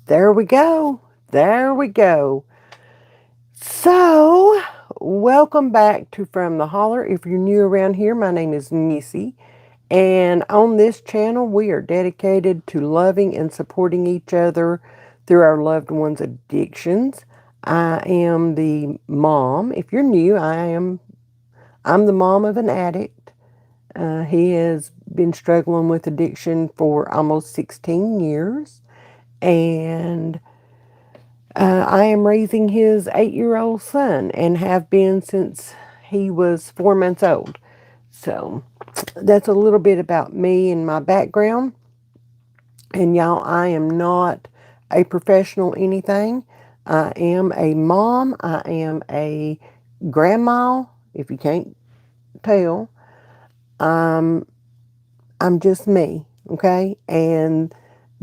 There we go. There we go. So, welcome back to From the Holler. If you're new around here, my name is Missy. And on this channel, we are dedicated to loving and supporting each other through our loved ones' addictions. I am the mom. If you're new, I'm the mom of an addict. He has been struggling with addiction for almost 16 years. And I am raising his 8-year-old son and have been since he was 4 months old. So that's a little bit about me and my background. And y'all, I am not a professional anything. I am a mom. I am a grandma, if you can't tell. I'm just me, okay? And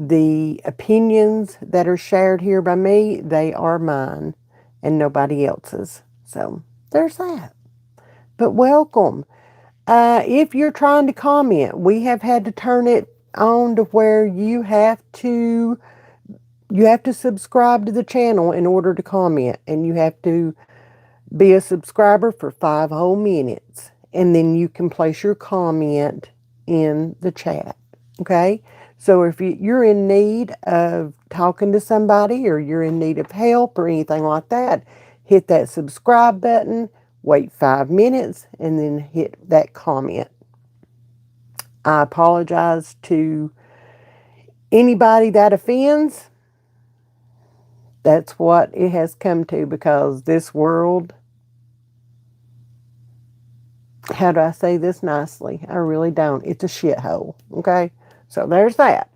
the opinions that are shared here by me, they are mine and nobody else's. So there's that. But welcome. If you're trying to comment, we have had to turn it on to where you have to subscribe to the channel in order to comment, and you have to be a subscriber for 5 whole minutes, and then you can place your comment in the chat. Okay? So if you're in need of talking to somebody or you're in need of help or anything like that, hit that subscribe button, wait 5 minutes, and then hit that comment. I apologize to anybody that offends. That's what it has come to, because this world, how do I say this nicely? I really don't. It's a shithole. Okay? So there's that.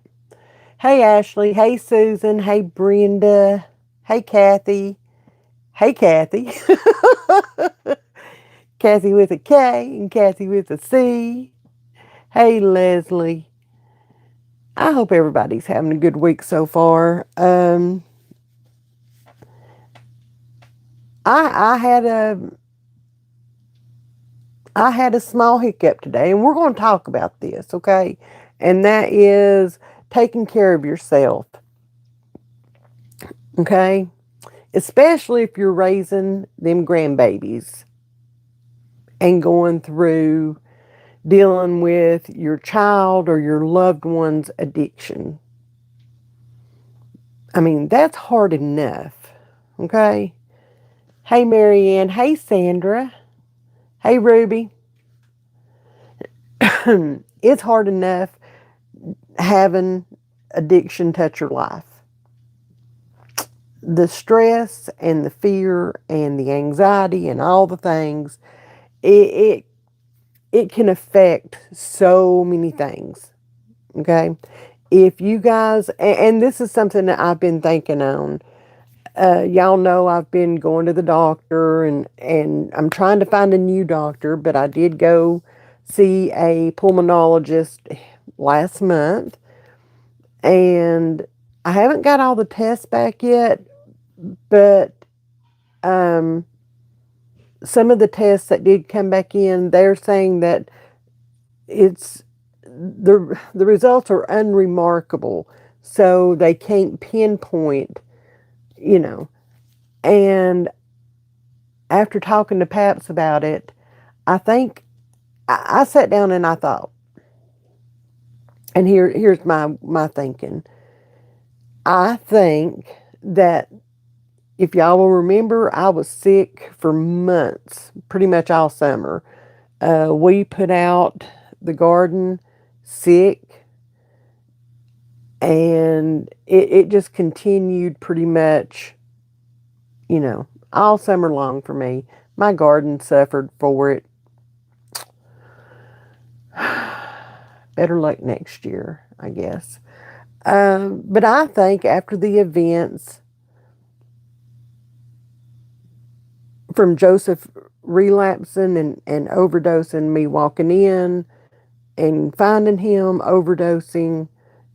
Hey, Ashley. Hey, Susan. Hey, Brenda. Hey, Kathy. Hey, Kathy. Kathy with a K and Kathy with a C. Hey, Leslie. I hope everybody's having a good week so far. I had a small hiccup today, and we're going to talk about this, okay? And that is taking care of yourself, okay? Especially if you're raising them grandbabies and going through dealing with your child or your loved one's addiction. I mean, that's hard enough, okay? Hey, Marianne. Hey, Sandra. Hey, Ruby. It's hard enough having addiction touch your life. The stress and the fear and the anxiety and all the things, it can affect so many things. Okay? If you guys, and this is something that I've been thinking on. Y'all know I've been going to the doctor, and I'm trying to find a new doctor, but I did go see a pulmonologist last month, and I haven't got all the tests back yet, but some of the tests that did come back in, they're saying that it's the results are unremarkable, so they can't pinpoint, you know. And after talking to Paps about it, I think I sat down and I thought, and here's my thinking. I think that, if y'all will remember, I was sick for months, pretty much all summer. We put out the garden sick, and it just continued pretty much, all summer long for me. My garden suffered for it. Better luck next year, I guess. But I think after the events from Joseph relapsing and overdosing, me walking in and finding him overdosing,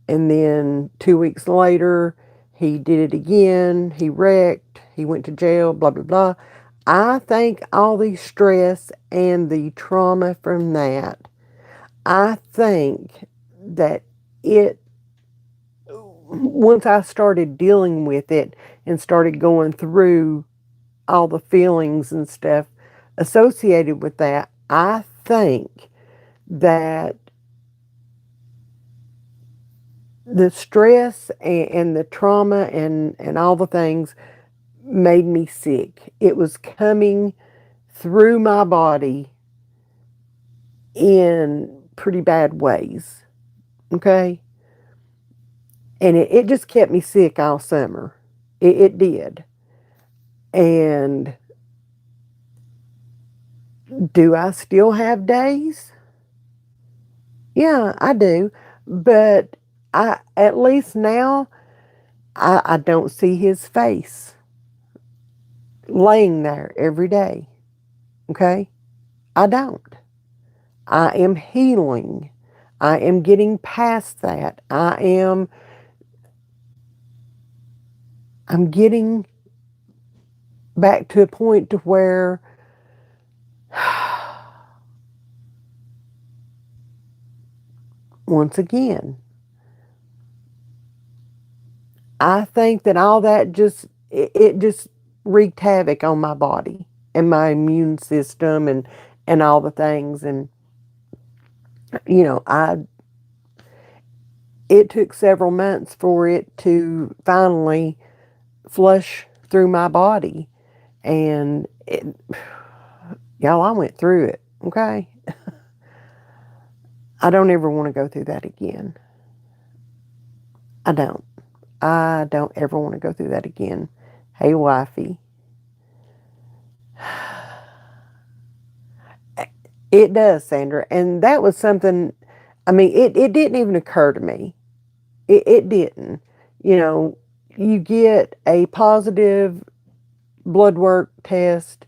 and then 2 weeks later, he did it again. He wrecked. He went to jail, blah, blah, blah. I think all the stress and the trauma from that, I think that it once I started dealing with it and started going through all the feelings and stuff associated with that, I think that the stress and the trauma and all the things made me sick. It was coming through my body in pretty bad ways. Okay? And it just kept me sick all summer. It did. And do I still have days? Yeah, I do. But at least now I don't see his face laying there every day. Okay? I don't. I am healing. I am getting past that. I'm getting back to a point to where once again, I think that all that it just wreaked havoc on my body and my immune system and all the things. And you know, it took several months for it to finally flush through my body. And y'all, I went through it. Okay. I don't ever want to go through that again. I don't. I don't ever want to go through that again. Hey, wifey. It does, Sandra. And that was something, I mean, it didn't even occur to me. It didn't. You know, you get a positive blood work test,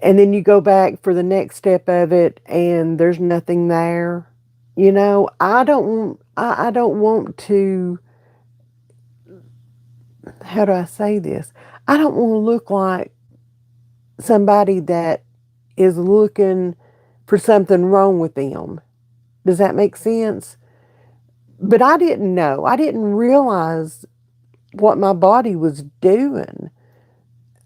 and then you go back for the next step of it, and there's nothing there. You know, I don't want to, how do I say this? I don't want to look like somebody that is looking for something wrong with them. Does that make sense? But I didn't know. I didn't realize what my body was doing.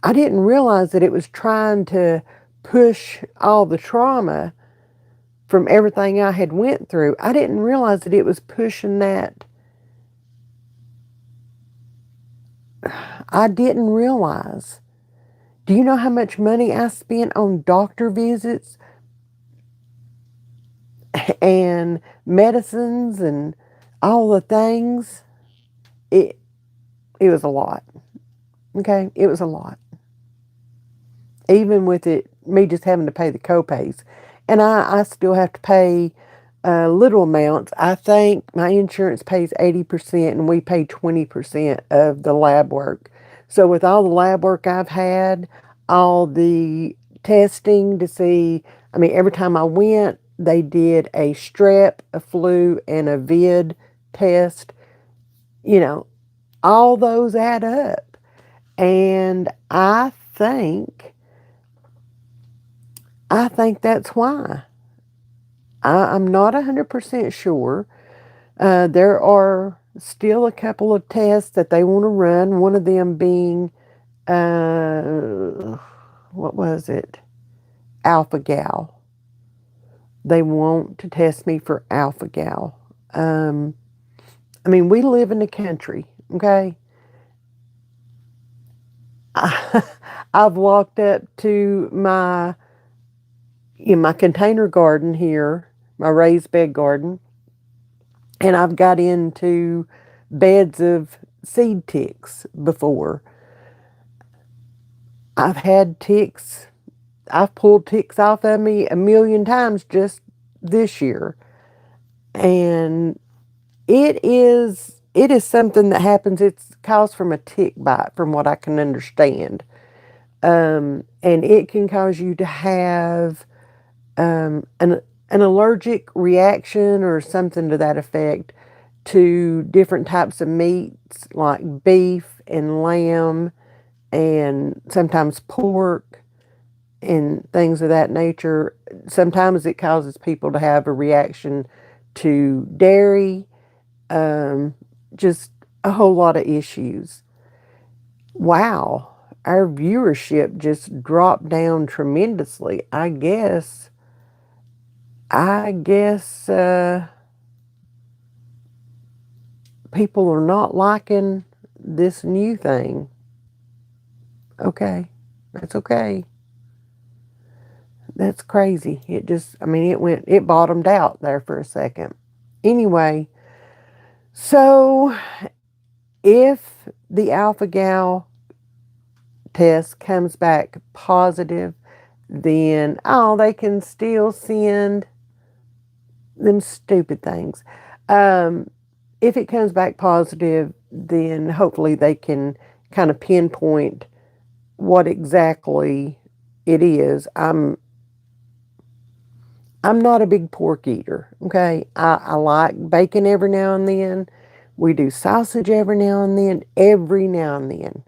I didn't realize that it was trying to push all the trauma from everything I had went through. I didn't realize that it was pushing that. I didn't realize. Do you know how much money I spent on doctor visits and medicines and all the things? It it was a lot. Okay? It was a lot. Even with it, me just having to pay the copays. And I still have to pay little amounts. I think my insurance pays 80% and we pay 20% of the lab work. So with all the lab work I've had, all the testing to see, I mean, every time I went, they did a strep, a flu, and a vid test. You know, all those add up. And I think that's why. I'm not 100% sure. There are still a couple of tests that they want to run, one of them being, what was it? Alpha gal. They want to test me for alpha gal. I mean, we live in the country, okay? I've walked up to my container garden here, my raised bed garden, and I've got into beds of seed ticks before. I've had ticks, I've pulled ticks off of me a million times just this year. And it is something that happens. It's caused from a tick bite, from what I can understand. And it can cause you to have an allergic reaction or something to that effect to different types of meats like beef and lamb and sometimes pork and things of that nature. Sometimes it causes people to have a reaction to dairy. just a whole lot of issues. Wow, our viewership just dropped down tremendously. I guess people are not liking this new thing. Okay, that's okay. That's crazy. It bottomed out there for a second. Anyway, so if the alpha gal test comes back positive, then they can still send them stupid things. If it comes back positive, then hopefully they can kind of pinpoint what exactly it is. I'm not a big pork eater, okay? I like bacon every now and then. We do sausage every now and then, every now and then.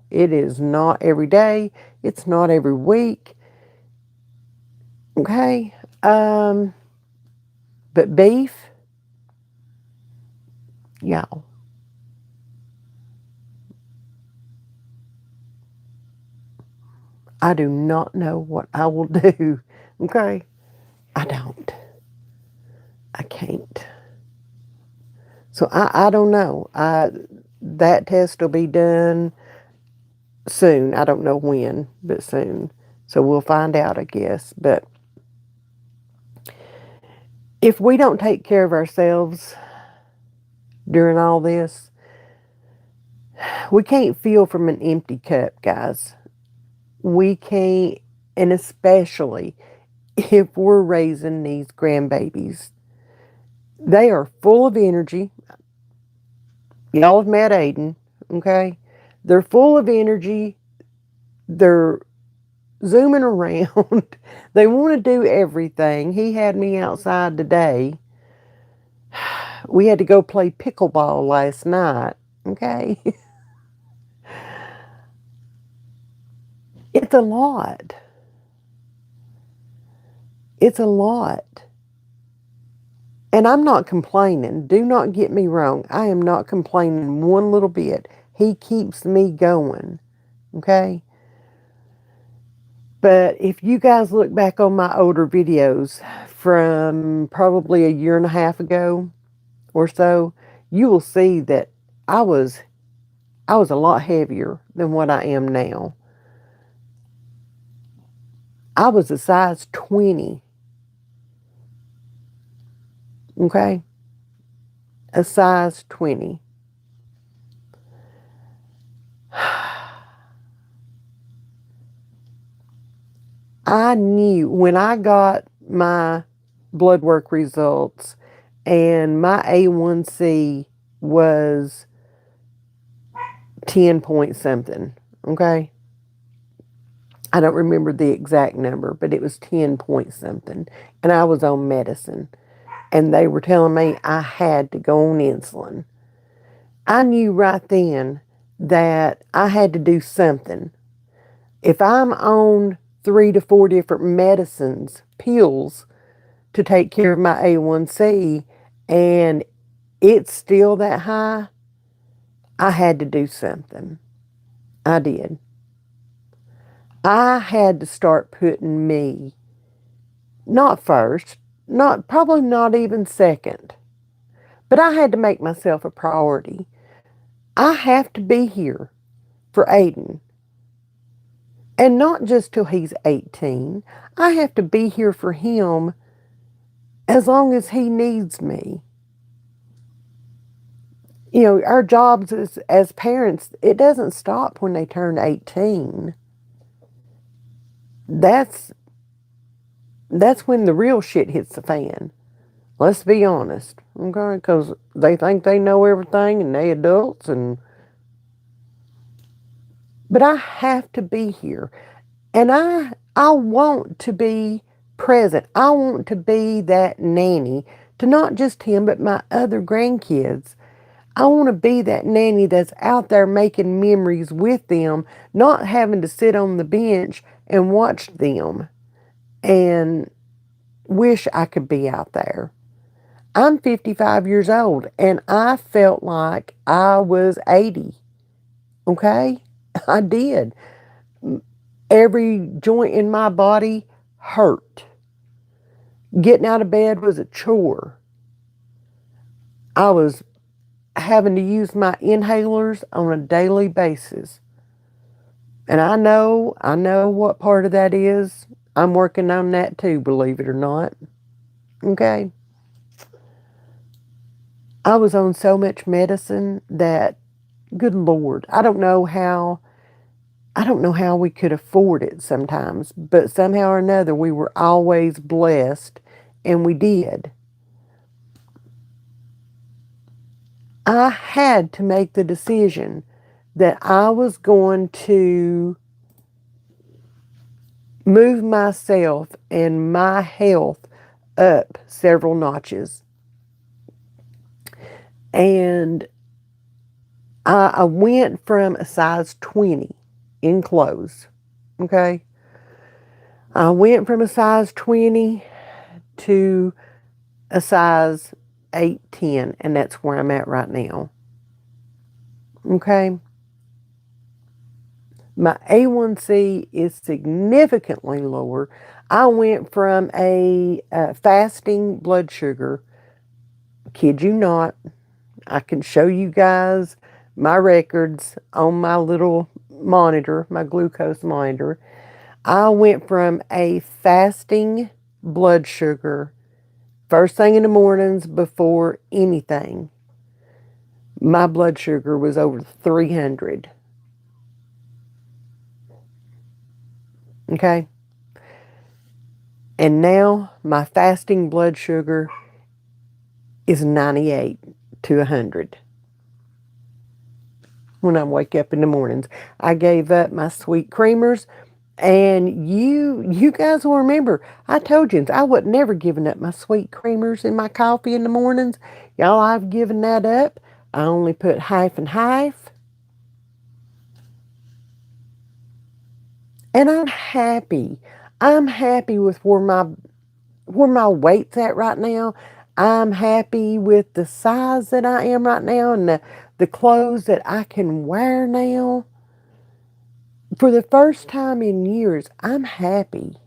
It is not every day. It's not every week. Okay? But beef, y'all. I do not know what I will do. Okay? I don't. I can't. So I don't know. That test will be done soon. I don't know when, but soon. So we'll find out, I guess. But if we don't take care of ourselves during all this, we can't feel from an empty cup, guys. We can't, and especially if we're raising these grandbabies. They are full of energy. Y'all have met Aiden, okay? They're full of energy. They're zooming around. They want to do everything. He had me outside today. We had to go play pickleball last night, okay? It's a lot. It's a lot. And I'm not complaining. Do not get me wrong. I am not complaining one little bit. He keeps me going, okay? But if you guys look back on my older videos from probably a year and a half ago or so, you will see that I was a lot heavier than what I am now. I was a size 20. Okay? A size 20. I knew when I got my blood work results and my A1C was 10 point something, okay? I don't remember the exact number, but it was 10 point something. And I was on medicine. And they were telling me I had to go on insulin. I knew right then that I had to do something. If I'm on 3 to 4 different medicines, pills, to take care of my A1C, and it's still that high, I had to do something. I did. I had to start putting me, not first, probably not even second, but I had to make myself a priority. I have to be here for Aiden. And not just till he's 18. I have to be here for him as long as he needs me. You know, our jobs as parents, it doesn't stop when they turn 18. That's when the real shit hits the fan. Let's be honest, okay? Because they think they know everything and they adults But I have to be here. And I want to be present. I want to be that nanny to not just him, but my other grandkids. I want to be that nanny that's out there making memories with them, not having to sit on the bench and watch them and wish I could be out there. I'm 55 years old and I felt like I was 80. Okay? I did. Every joint in my body hurt. Getting out of bed was a chore. I was having to use my inhalers on a daily basis. And I know what part of that is. I'm working on that too, believe it or not. Okay? I was on so much medicine that, good Lord, I don't know how we could afford it sometimes, but somehow or another we were always blessed and we did. I had to make the decision that I was going to move myself and my health up several notches. And I went from a size 20 in clothes. Okay? I went from a size 20 to a size 8, 10, and that's where I'm at right now. Okay? My A1C is significantly lower. I went from a fasting blood sugar, kid you not, I can show you guys my records on my little monitor, my glucose monitor. I went from a fasting blood sugar first thing in the mornings before anything. My blood sugar was over 300. Okay? And now my fasting blood sugar is 98 to 100 when I wake up in the mornings. I gave up my sweet creamers, and you guys will remember, I told you I wasn't never giving up my sweet creamers in my coffee in the mornings. Y'all, I've given that up. I only put half and half. And I'm happy. I'm happy with where my weight's at right now. I'm happy with the size that I am right now and the clothes that I can wear now. For the first time in years, I'm happy.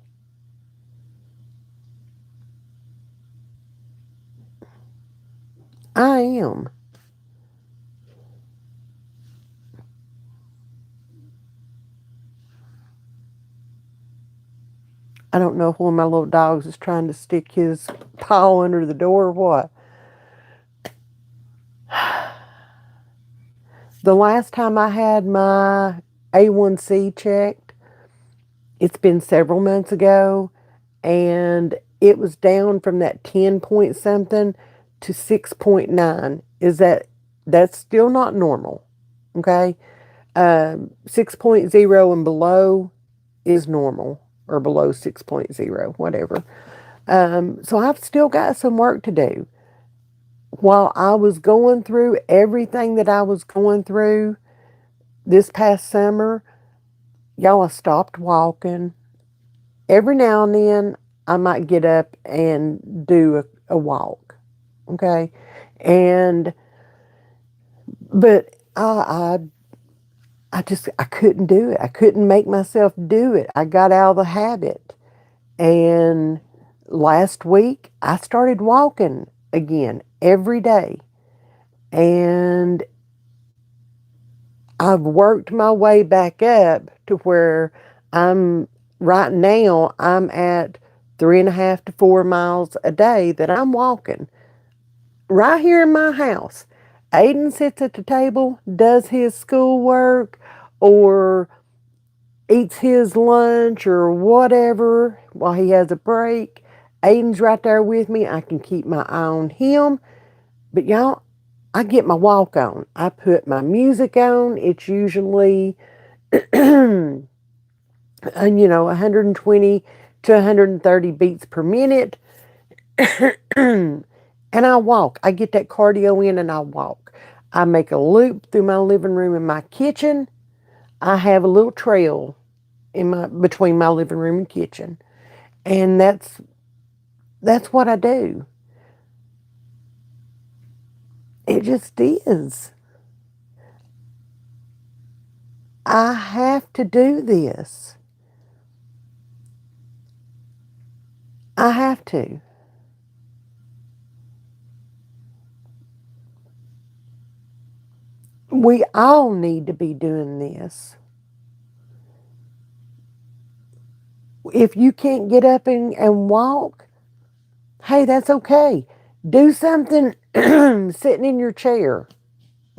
I am. I don't know if one of my little dogs is trying to stick his paw under the door or what. The last time I had my A1C checked, it's been several months ago, and it was down from that 10 point something to 6.9. That's still not normal? Okay. 6.0 and below is normal, or below 6.0, whatever. So I've still got some work to do. While I was going through everything that I was going through this past summer, y'all, I stopped walking. Every now and then, I might get up and do a walk. Okay. But I couldn't do it. I couldn't make myself do it. I got out of the habit. And last week, I started walking again every day. And I've worked my way back up to where right now, I'm at 3.5 to 4 miles a day that I'm walking. Right here in my house. Aiden sits at the table, does his schoolwork, or eats his lunch or whatever while he has a break. Aiden's right there with me. I can keep my eye on him. But y'all, I get my walk on. I put my music on. It's usually, 120 to 130 beats per minute. And I walk. I get that cardio in and I walk. I make a loop through my living room and my kitchen. I have a little trail between my living room and kitchen. And that's what I do. It just is. I have to do this. I have to. We all need to be doing this. If you can't get up and walk, hey, that's okay. Do something sitting in your chair,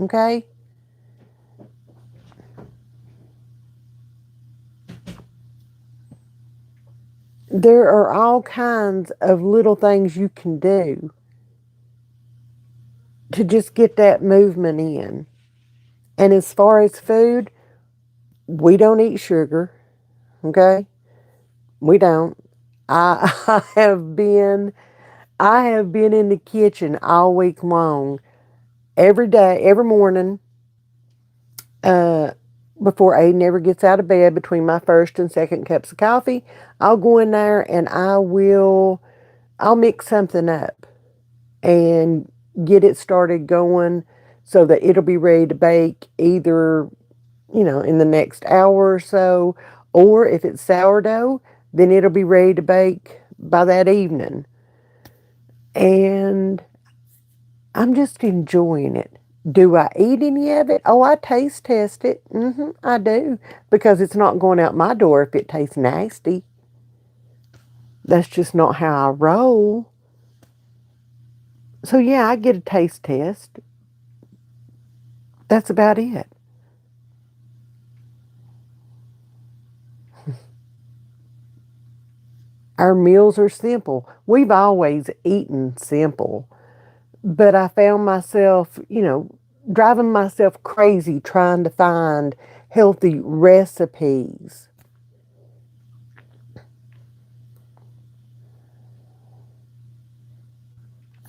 okay? There are all kinds of little things you can do to just get that movement in. And as far as food, we don't eat sugar, okay? We don't. I, I have been in the kitchen all week long, every day, every morning, uh, before Aiden ever gets out of bed, between my first and second cups of coffee. I'll go in there and I'll mix something up and get it started going so that it'll be ready to bake either, in the next hour or so, or if it's sourdough, then it'll be ready to bake by that evening. And I'm just enjoying it. Do I eat any of it? Oh, I taste test it. I do. Because it's not going out my door if it tastes nasty. That's just not how I roll. So, yeah, I get a taste test. That's about it. Our meals are simple. We've always eaten simple. But I found myself, driving myself crazy trying to find healthy recipes.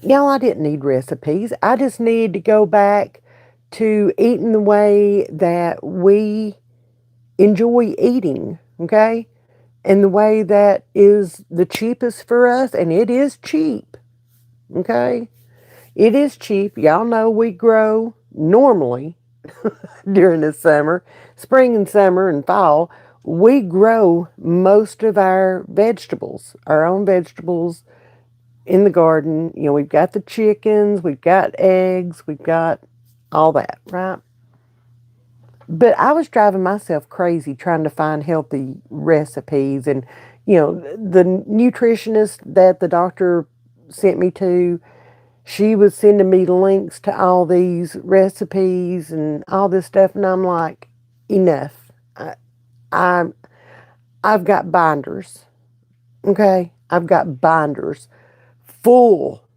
Y'all, I didn't need recipes. I just needed to go back to eating the way that we enjoy eating, okay? And the way that is the cheapest for us, and it is cheap, okay? It is cheap. Y'all know we grow normally during the summer, spring and summer and fall. We grow most of our vegetables, our own vegetables in the garden. We've got the chickens, we've got eggs, we've got all that, right? But I was driving myself crazy trying to find healthy recipes. And, the nutritionist that the doctor sent me to, she was sending me links to all these recipes and all this stuff. And I'm like, enough. I, I've got binders, okay? I've got binders full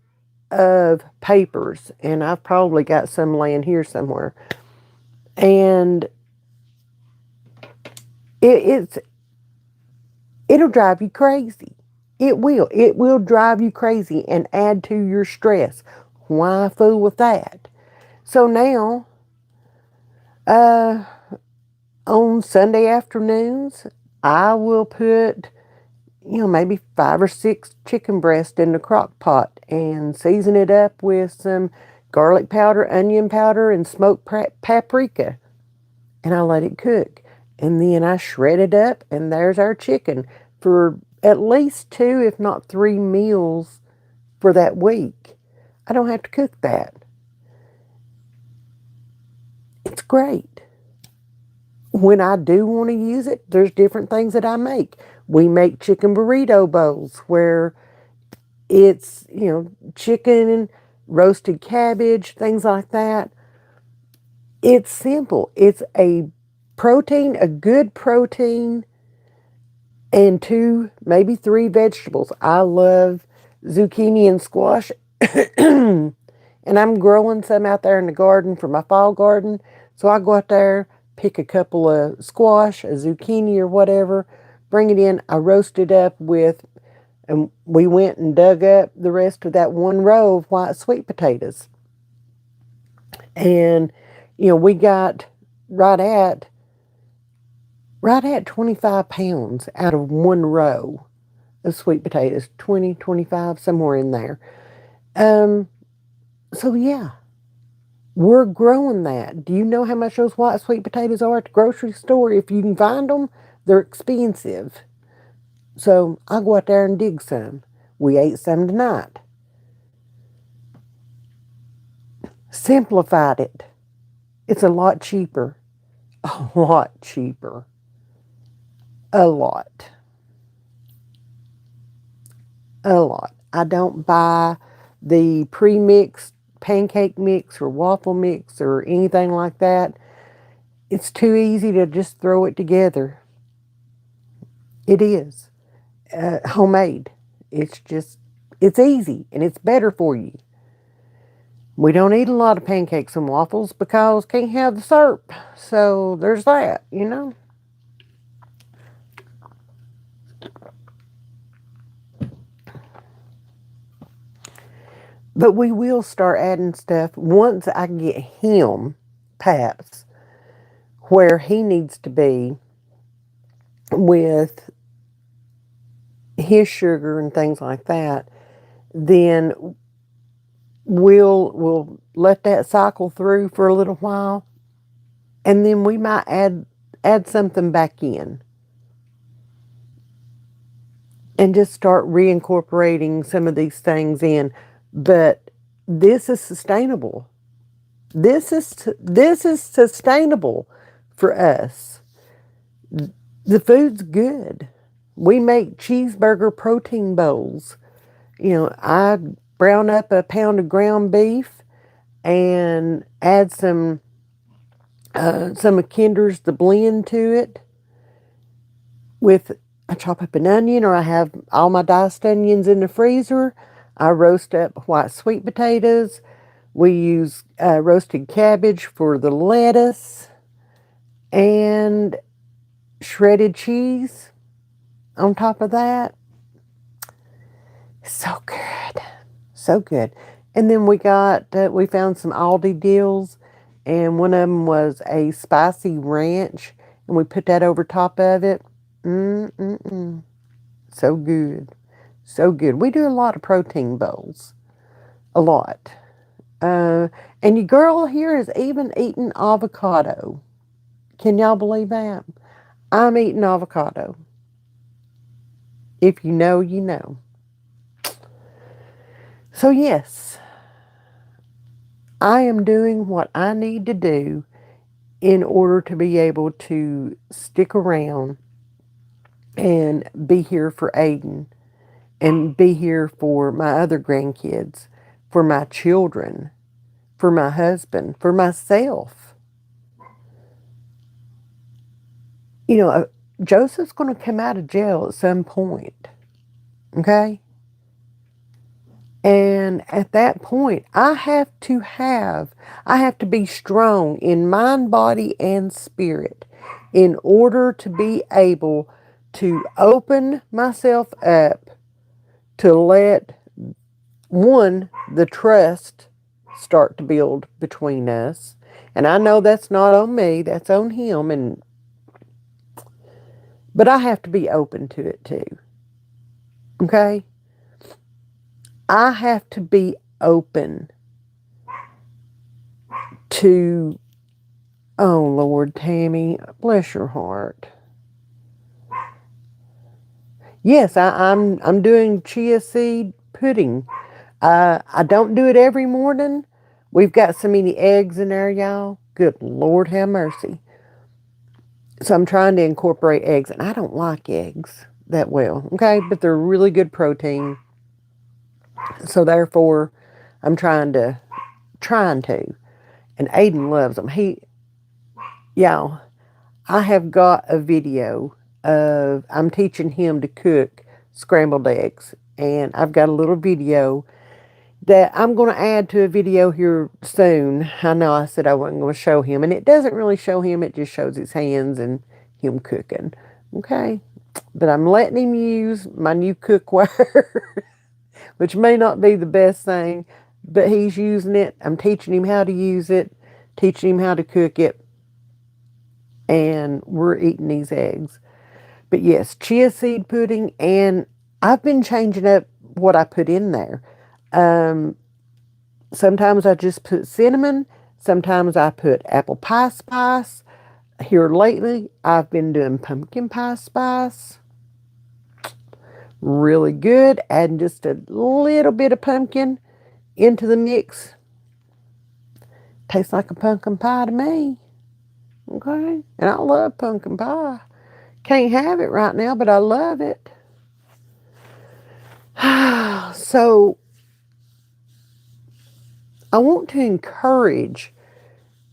of papers, and I've probably got some laying here somewhere. And it'll drive you crazy. It will. It will drive you crazy and add to your stress. Why fool with that? So now, on Sunday afternoons, I will put, maybe 5 or 6 chicken breasts in the crock pot and season it up with some garlic powder, onion powder, and smoked paprika. And I let it cook. And then I shred it up, and there's our chicken for at least 2, if not 3 meals for that week. I don't have to cook that. It's great. When I do want to use it, there's different things that I make. We make chicken burrito bowls where it's, chicken and roasted cabbage, things like that. It's simple. It's a protein, a good protein, and 2, maybe 3 vegetables. I love zucchini and squash. And I'm growing some out there in the garden for my fall garden. So I go out there, pick a couple of squash, a zucchini or whatever, bring it in. I roast it up and we went and dug up the rest of that one row of white sweet potatoes. And, we got right at 25 pounds out of one row of sweet potatoes. 20, 25, somewhere in there. So yeah, We're growing that. Do you know how much those white sweet potatoes are at the grocery store? If you can find them, they're expensive. So I'll go out there and dig some. We ate some tonight. Simplified it. It's a lot cheaper. A lot cheaper. A lot. A lot. I don't buy the pre-mixed pancake mix or waffle mix or anything like that. It's too easy to just throw it together. It is. Homemade. It's easy and it's better for you. We don't eat a lot of pancakes and waffles because can't have the syrup. So there's that, you know. But we will start adding stuff once I get him, Paps, where he needs to be with his sugar and things like that. Then we'll let that cycle through for a little while, and then we might add something back in and just start reincorporating some of these things in. But this is sustainable. This is sustainable for us. The food's good. We make cheeseburger protein bowls. I brown up a pound of ground beef and add some of Kinder's the blend to it. I chop up an onion, or I have all my diced onions in the freezer. I roast up white sweet potatoes. We use roasted cabbage for the lettuce and shredded cheese on top of that. So good. So good. And then we found some Aldi deals, and one of them was a spicy ranch, and we put that over top of it. So good. So good. We do a lot of protein bowls. A lot. And your girl here is even eating avocado. Can y'all believe that? I'm eating avocado. If you know, you know. So yes, I am doing what I need to do in order to be able to stick around and be here for Aiden and be here for my other grandkids, for my children, for my husband, for myself. Joseph's going to come out of jail at some point. Okay? And at that point, I have to be strong in mind, body, and spirit in order to be able to open myself up to let, one, the trust start to build between us. And I know that's not on me, that's on him, but I have to be open to it too. Okay? I have to be open to, oh Lord, Tammy, bless your heart. Yes, I'm doing chia seed pudding. I don't do it every morning. We've got so many eggs in there, y'all. Good Lord have mercy. So I'm trying to incorporate eggs, and I don't like eggs that well, okay? But they're really good protein. So therefore, I'm trying to. And Aiden loves them. Y'all, I have got a video of, I'm teaching him to cook scrambled eggs. And I've got a little video that I'm going to add to a video here soon. I know I said I wasn't going to show him, and it doesn't really show him. It just shows his hands and him cooking. Okay? But I'm letting him use my new cookware, which may not be the best thing, but he's using it. I'm teaching him how to use it, teaching him how to cook it, and we're eating these eggs. But yes, chia seed pudding, and I've been changing up what I put in there. Sometimes I just put cinnamon. Sometimes I put apple pie spice. Here lately, I've been doing pumpkin pie spice. Really good. Adding just a little bit of pumpkin into the mix. Tastes like a pumpkin pie to me. Okay? And I love pumpkin pie. Can't have it right now, but I love it. So, I want to encourage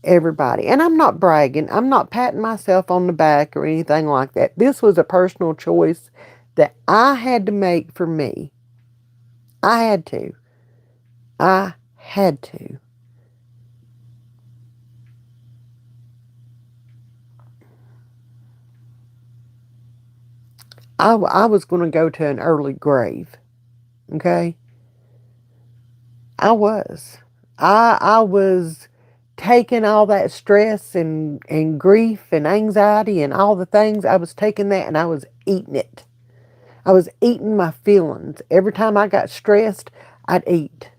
everybody, and I'm not bragging, I'm not patting myself on the back or anything like that. This was a personal choice that I had to make for me. I had to. I had to. I was going to go to an early grave. Okay? I was. I was taking all that stress and grief and anxiety and all the things. I was taking that and I was eating it. I was eating my feelings. Every time I got stressed, I'd eat.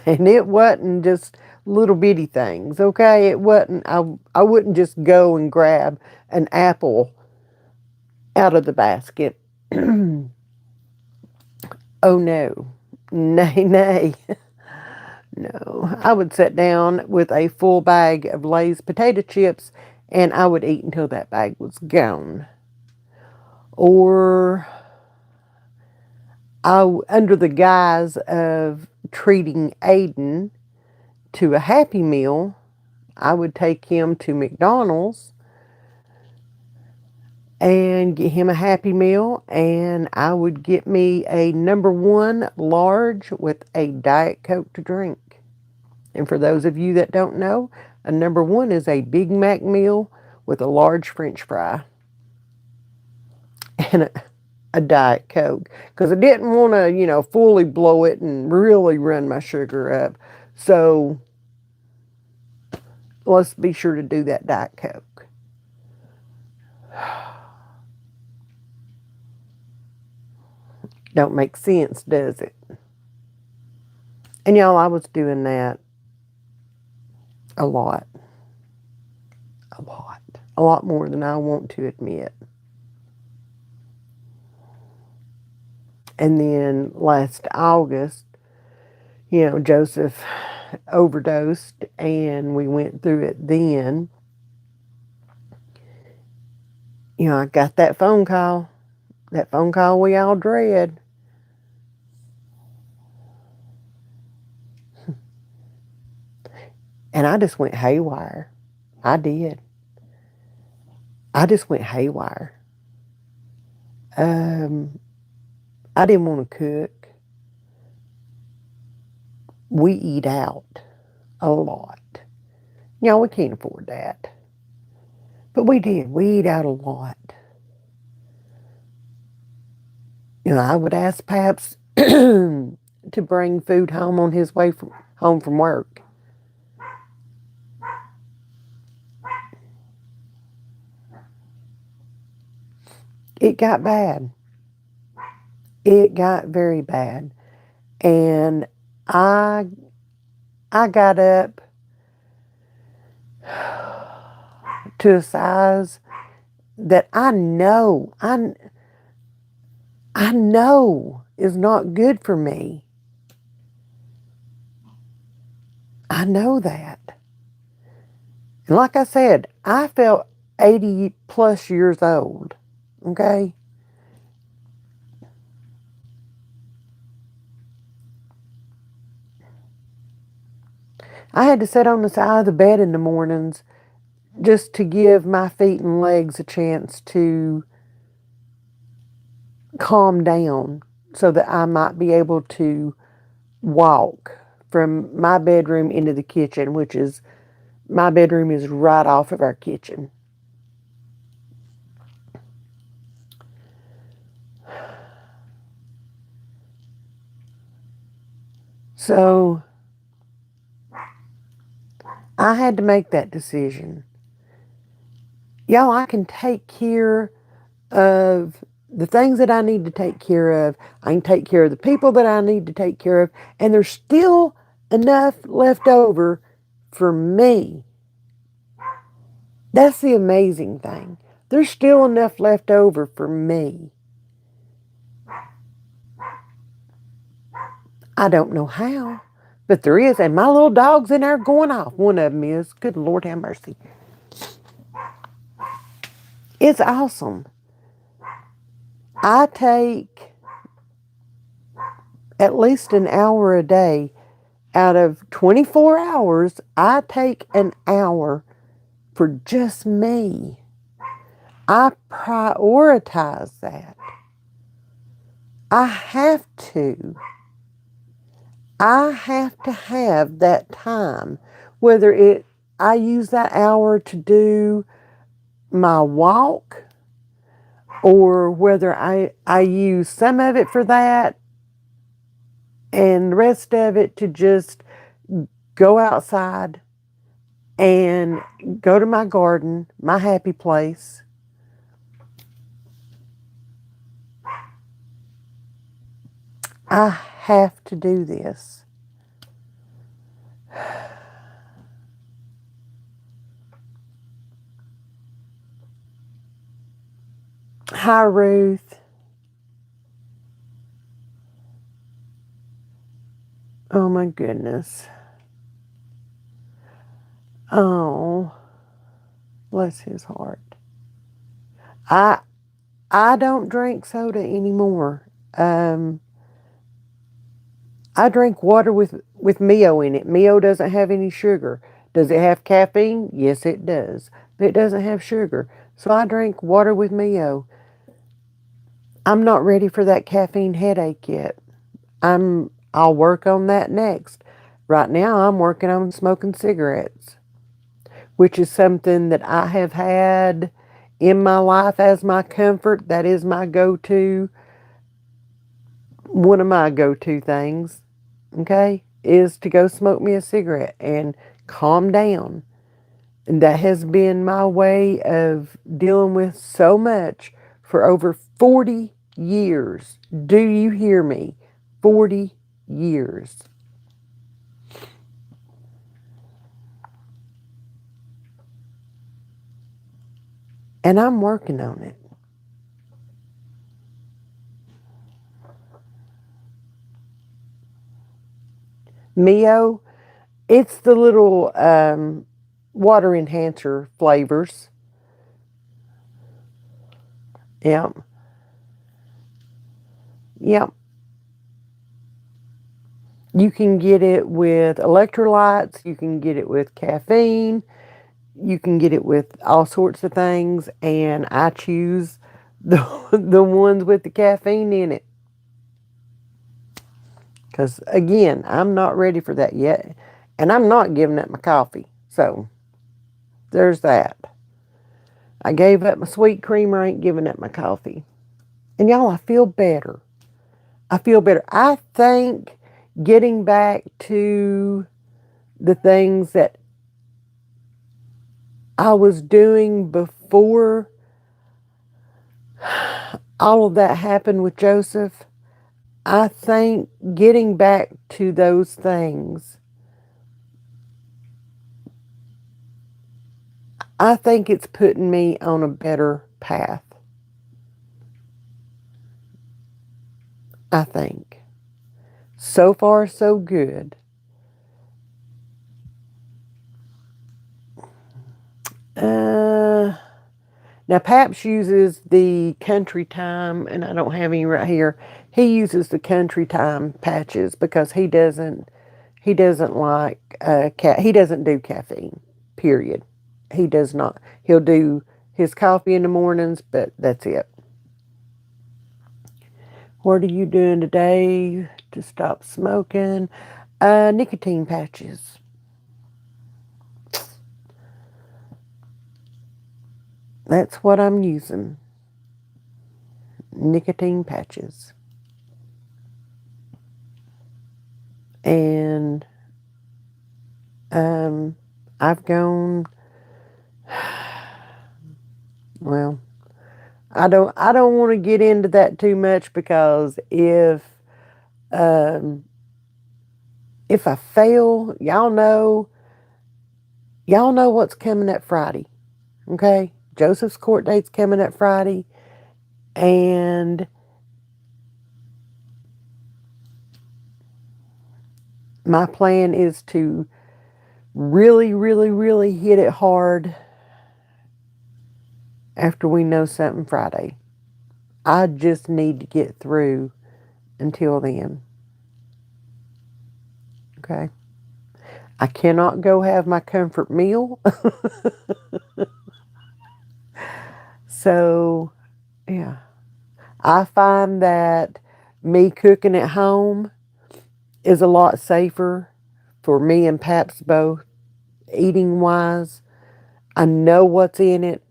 And it wasn't just little bitty things, okay? It wasn't, I wouldn't just go and grab an apple out of the basket. Oh no. Nay, nay. No. I would sit down with a full bag of Lay's potato chips and I would eat until that bag was gone. Or under the guise of treating Aiden to a Happy Meal, I would take him to McDonald's and get him a Happy Meal, and I would get me a #1 large with a Diet Coke to drink. And for those of you that don't know, a #1 is a Big Mac meal with a large French fry and a Diet Coke, because I didn't want to, fully blow it and really run my sugar up. So let's be sure to do that Diet Coke. Don't make sense, does it? And y'all, I was doing that a lot. A lot. A lot more than I want to admit. And then last August, Joseph overdosed and we went through it then. I got that phone call. That phone call we all dread. And I just went haywire. I did. I just went haywire. I didn't want to cook. We eat out a lot. We can't afford that. But we did. We eat out a lot. I would ask Paps to bring food home on his way home from work. It got bad. It got very bad. And I got up to a size that I know is not good for me. I know that. And like I said, I felt 80 plus years old. Okay? I had to sit on the side of the bed in the mornings just to give my feet and legs a chance to calm down so that I might be able to walk from my bedroom into the kitchen, which is, my bedroom is right off of our kitchen. So I had to make that decision. Y'all, I can take care of the things that I need to take care of. I can take care of the people that I need to take care of. And there's still enough left over for me. That's the amazing thing. There's still enough left over for me. I don't know how, but there is. And my little dog's in there going off. One of them is. Good Lord have mercy. It's awesome. I take at least an hour a day. Out of 24 hours, I take an hour for just me. I prioritize that. I have to. I have to have that time. Whether I use that hour to do my walk, or whether I use some of it for that and the rest of it to just go outside and go to my garden, my happy place. I have to do this. Hi, Ruth. Oh, my goodness. Oh, bless his heart. I don't drink soda anymore. I drink water with Mio in it. Mio doesn't have any sugar. Does it have caffeine? Yes, it does. But it doesn't have sugar. So I drink water with Mio. I'm not ready for that caffeine headache yet. I'll work on that next. Right now I'm working on smoking cigarettes, which is something that I have had in my life as my comfort. That is my go-to, one of my go-to things, okay, is to go smoke me a cigarette and calm down. And that has been my way of dealing with so much for over 40 years. Do you hear me? 40 years. And I'm working on it. Mio, it's the little water enhancer flavors. Yep. Yep. You can get it with electrolytes. You can get it with caffeine. You can get it with all sorts of things. And I choose the ones with the caffeine in it. Because, again, I'm not ready for that yet. And I'm not giving up my coffee. So, there's that. I gave up my sweet creamer. I ain't giving up my coffee. And y'all, I feel better. I feel better. I think getting back to the things that I was doing before all of that happened with Joseph, I think getting back to those things, I think it's putting me on a better path. I think. So far, so good. Now, Paps uses the country time, and I don't have any right here. He uses the country time patches because he doesn't like he doesn't do caffeine. Period. He does not. He'll do his coffee in the mornings, but that's it. What are you doing today to stop smoking? Nicotine patches. That's what I'm using. Nicotine patches. And I've gone, well, I don't want to get into that too much because um, if I fail, y'all know what's coming up Friday. Okay, Joseph's court date's coming up Friday, and my plan is to really, really, really hit it hard after we know something Friday. I just need to get through until then. Okay. I cannot go have my comfort meal. So, yeah. I find that me cooking at home is a lot safer for me and Paps both, eating wise. I know what's in it.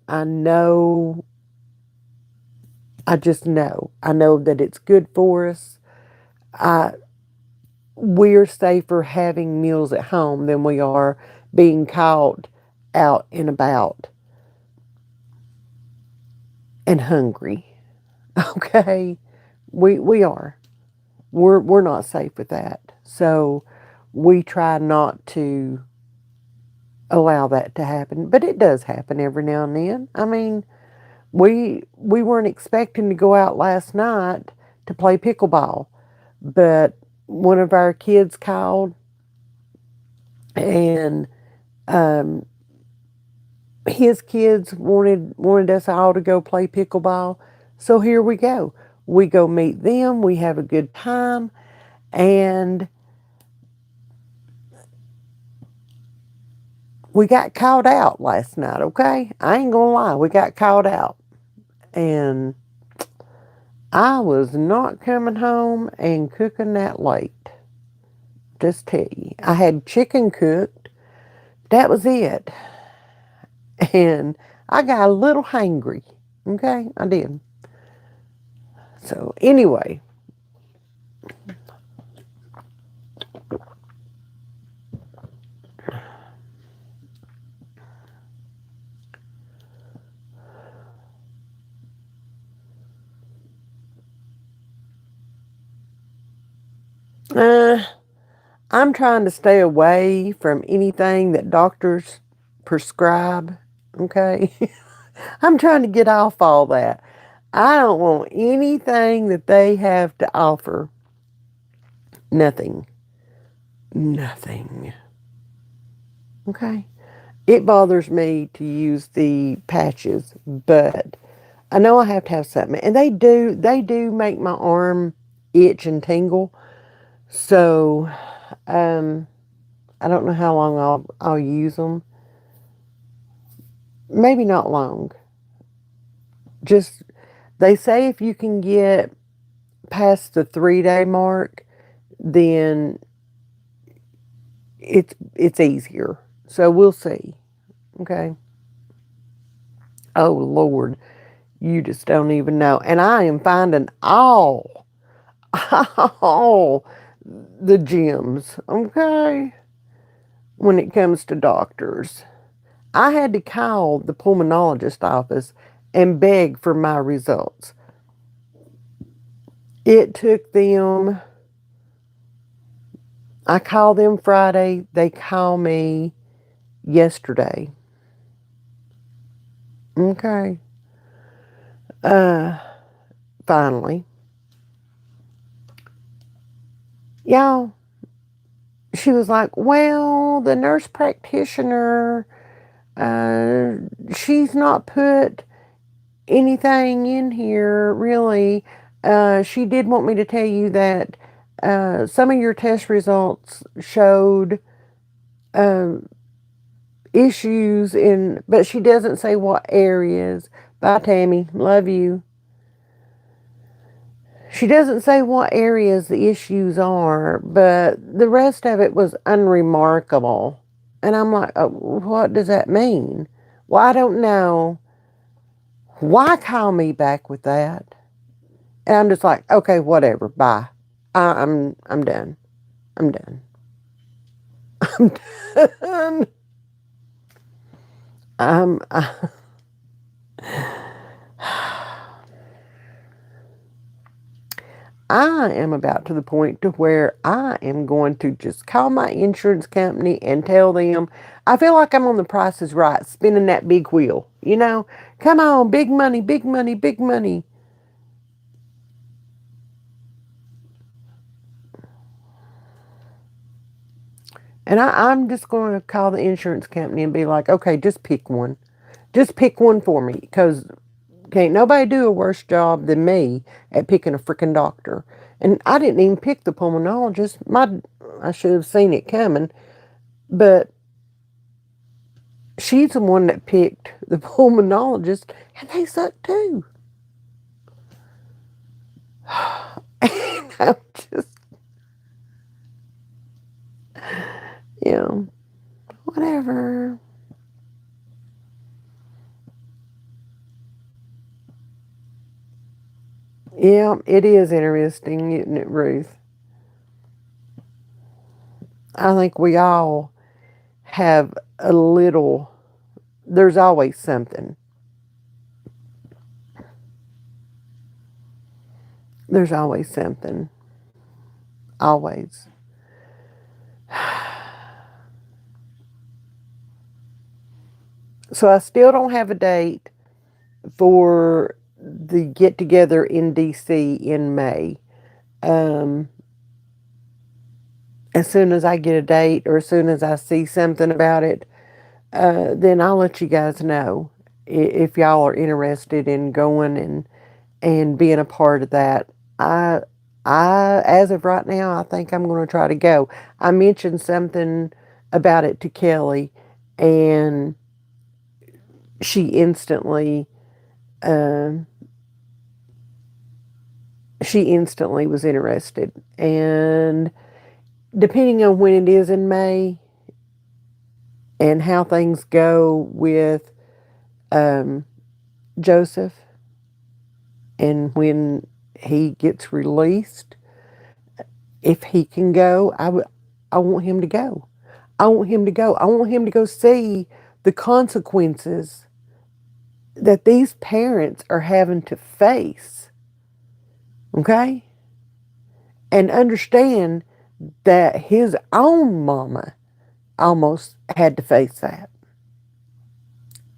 I just know. I know that it's good for us. I we're safer having meals at home than we are being caught out and about and hungry. Okay? We are. We're not safe with that. So we try not to allow that to happen. But it does happen every now and then. I mean, we weren't expecting to go out last night to play pickleball, but one of our kids called and um, his kids wanted us all to go play pickleball. So here we go. We go meet them. We have a good time, and we got caught out last night. Okay, I ain't gonna lie. We got caught out, and I was not coming home and cooking that late. Just tell you, I had chicken cooked. That was it, and I got a little hangry. Okay, I did. So anyway, uh, I'm trying to stay away from anything that doctors prescribe. Okay, I'm trying to get off all that. I don't want anything that they have to offer. Nothing. Nothing. Okay. It bothers me to use the patches, but I know I have to have something. And they do make my arm itch and tingle. So, I don't know how long I'll use them. Maybe not long. Just they say if you can get past the 3-day mark, then it's easier. So we'll see. Okay. Oh Lord, you just don't even know. And I am finding all the gems, okay, when it comes to doctors. I had to call the pulmonologist office and beg for my results. It took them, I called them Friday, they called me yesterday. Okay. Uh, Finally. Y'all, she was like, well, the nurse practitioner, uh, she's not put anything in here really. She did want me to tell you that some of your test results showed um, issues but she doesn't say what areas. Bye, Tammy. Love you. She doesn't say what areas the issues are, but the rest of it was unremarkable. And I'm like, what does that mean? Well, I don't know. Why call me back with that? And I'm just like, okay, whatever. Bye. I'm done. I'm done. I'm done. Um, I am about to the point to where I am going to just call my insurance company and tell them. I feel like I'm on The Price is Right, spinning that big wheel. Come on, big money, big money, big money. And I'm just going to call the insurance company and be like, okay, just pick one. Just pick one for me, because can't nobody do a worse job than me at picking a freaking doctor. And I didn't even pick the pulmonologist. I should have seen it coming, but she's the one that picked the pulmonologist, and they suck too. And I'm just, whatever. Yeah, it is interesting, isn't it, Ruth? I think we all have a little, there's always something. There's always something. Always. So I still don't have a date for the get together in DC in May. Um, as soon as I get a date, or as soon as I see something about it, then I'll let you guys know if y'all are interested in going and being a part of that. I as of right now, I think I'm going to try to go. I mentioned something about it to Kelly, and she instantly um, she instantly was interested. And depending on when it is in May and how things go with um, Joseph, and when he gets released, if he can go, I want him to go. I want him to go. I want him to go see the consequences that these parents are having to face. Okay? And understand that his own mama almost had to face that.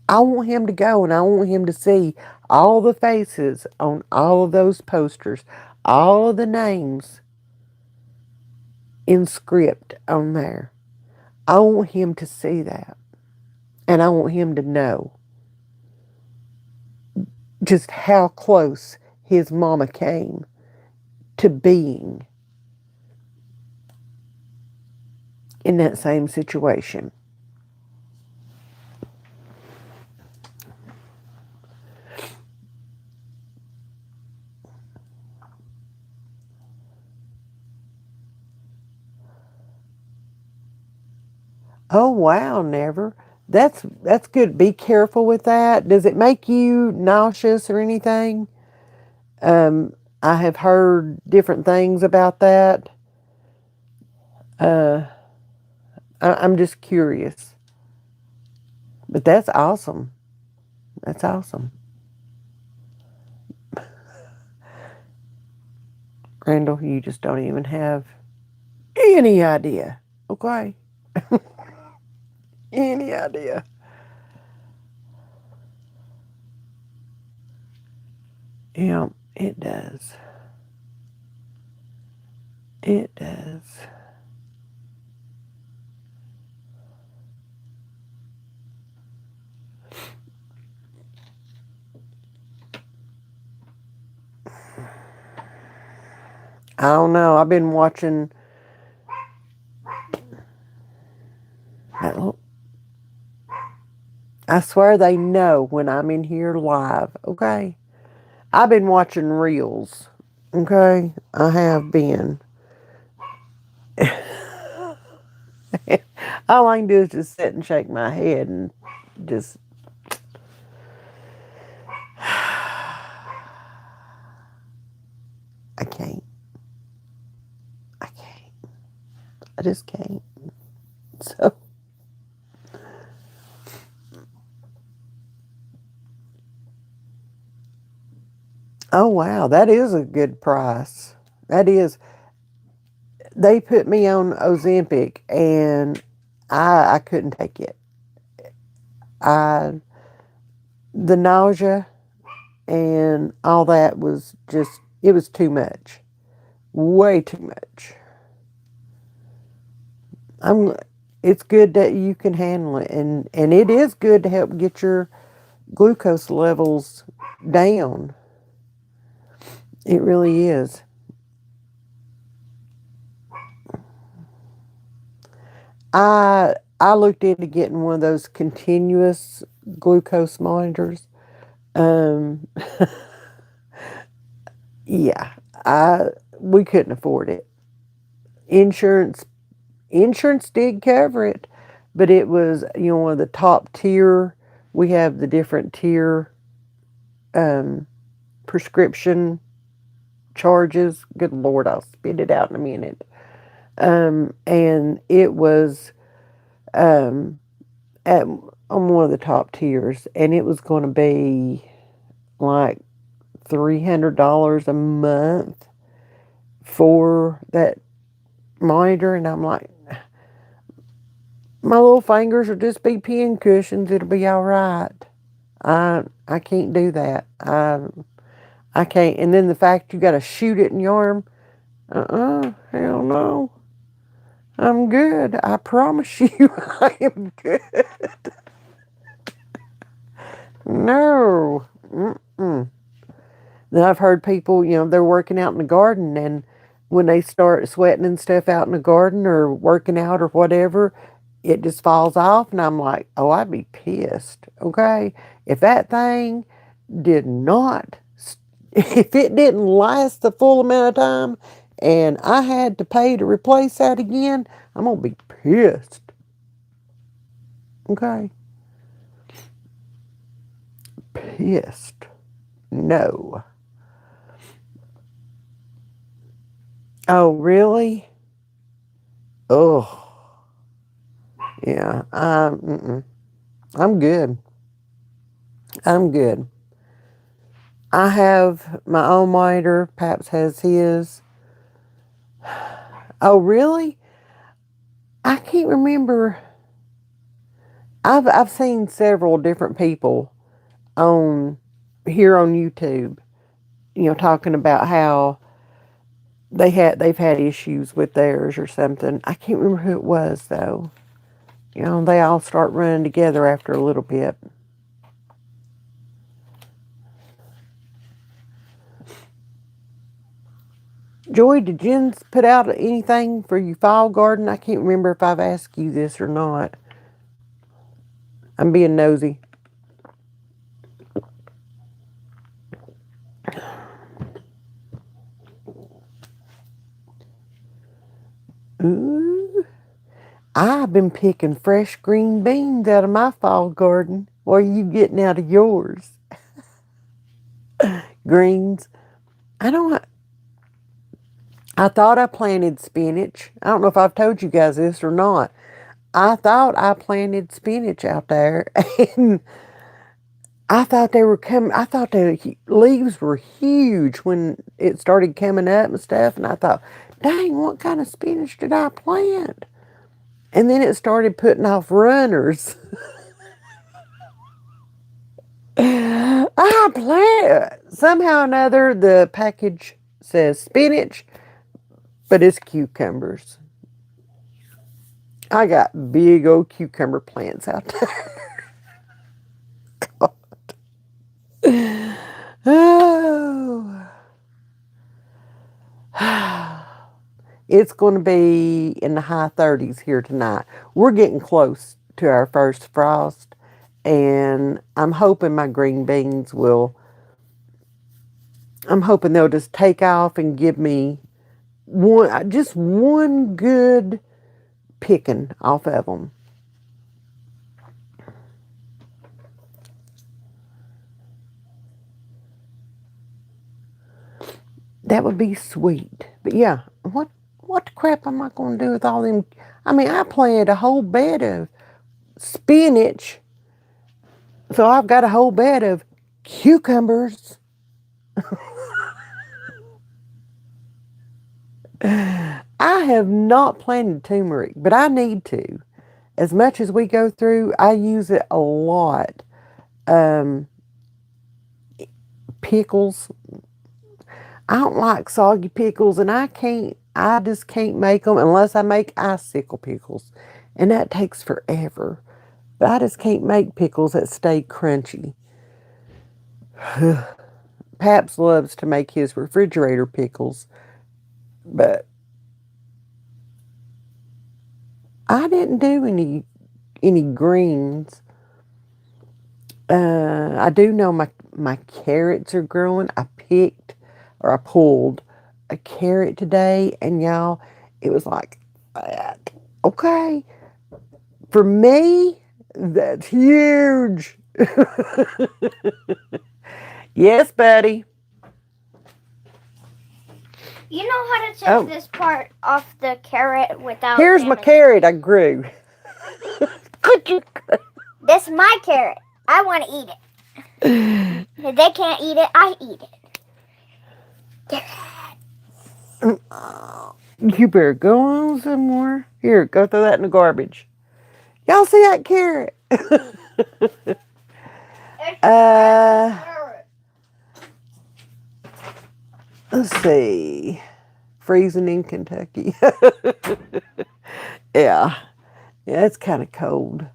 I want him to go, and I want him to see all the faces on all of those posters, all of the names in script on there. I want him to see that. And I want him to know just how close his mama came to being in that same situation. Oh wow, never. That's good. Be careful with that. Does it make you nauseous or anything? I have heard different things about that. Uh, I'm just curious. But that's awesome. That's awesome. Randall, you just don't even have any idea. Okay? Any idea. Yeah, it does. It does. I don't know. I've been watching. I swear they know when I'm in here live. Okay? I've been watching reels. Okay? I have been. All I can do is just sit and shake my head and just. I can't. I can't. I just can't. So. Oh wow, that is a good price. That is, they put me on Ozempic, and I couldn't take it. I the nausea and all that was just, it was too much, way too much. I'm. It's good that you can handle it, and it is good to help get your glucose levels down. It really is. I looked into getting one of those continuous glucose monitors. Um, yeah, I we couldn't afford it. Insurance insurance did cover it, but it was, one of the top tier. We have the different tier um, prescription charges. Good Lord, I'll spit it out in a minute. And it was um, at on one of the top tiers, and it was going to be like $300 a month for that monitor, and I'm like, my little fingers will just be pin cushions. It'll be all right. I can't do that. I can't. And then the fact you got to shoot it in your arm. Hell no. I'm good. I promise you, I am good. No. Mm-mm. Then I've heard people, they're working out in the garden, and when they start sweating and stuff out in the garden or working out or whatever, it just falls off. And I'm like, oh, I'd be pissed. Okay. If that thing did not, if it didn't last the full amount of time and I had to pay to replace that again, I'm going to be pissed. Okay. Pissed. No. Oh, really? Oh, yeah. I'm good. I'm good. I have my own monitor. Paps has his. Oh, really? I can't remember. I've seen several different people on here on YouTube, talking about how they've had issues with theirs or something. I can't remember who it was though. They all start running together after a little bit. Joy, did Jens put out anything for you fall garden? I can't remember if I've asked you this or not. I'm being nosy. Ooh, I've been picking fresh green beans out of my fall garden. What are you getting out of yours? Greens. I don't. I thought I planted spinach. I don't know if I've told you guys this or not. I thought I planted spinach out there, and I thought they were coming. I thought the leaves were huge when it started coming up and stuff. And I thought, dang, what kind of spinach did I plant? And then it started putting off runners. I plant somehow or another. The package says spinach, but it's cucumbers. I got big old cucumber plants out there. Oh. It's going to be in the high 30s here tonight. We're getting close to our first frost, and I'm hoping my green beans I'm hoping they'll just take off and give me just one good picking off of them. That would be sweet. But yeah, what the crap am I going to do with all them? I mean, I planted a whole bed of spinach, so I've got a whole bed of cucumbers. I have not planted turmeric, but I need to. As much as we go through, I use it a lot. Um, Pickles. I don't like soggy pickles, and I just can't make them unless I make icicle pickles. And that takes forever. But I just can't make pickles that stay crunchy. Paps loves to make his refrigerator pickles, but I didn't do any greens. I do know my carrots are growing. I pulled a carrot today, and y'all, it was like that. Okay, for me, that's huge. Yes, buddy. You know how to take this part off the carrot without Here's my carrot I grew. This is my carrot. I want to eat it. If they can't eat it, I eat it. You better go on somewhere. Here, go throw that in the garbage. Y'all see that carrot? Let's see. Freezing in Kentucky. Yeah. Yeah, it's kind of cold.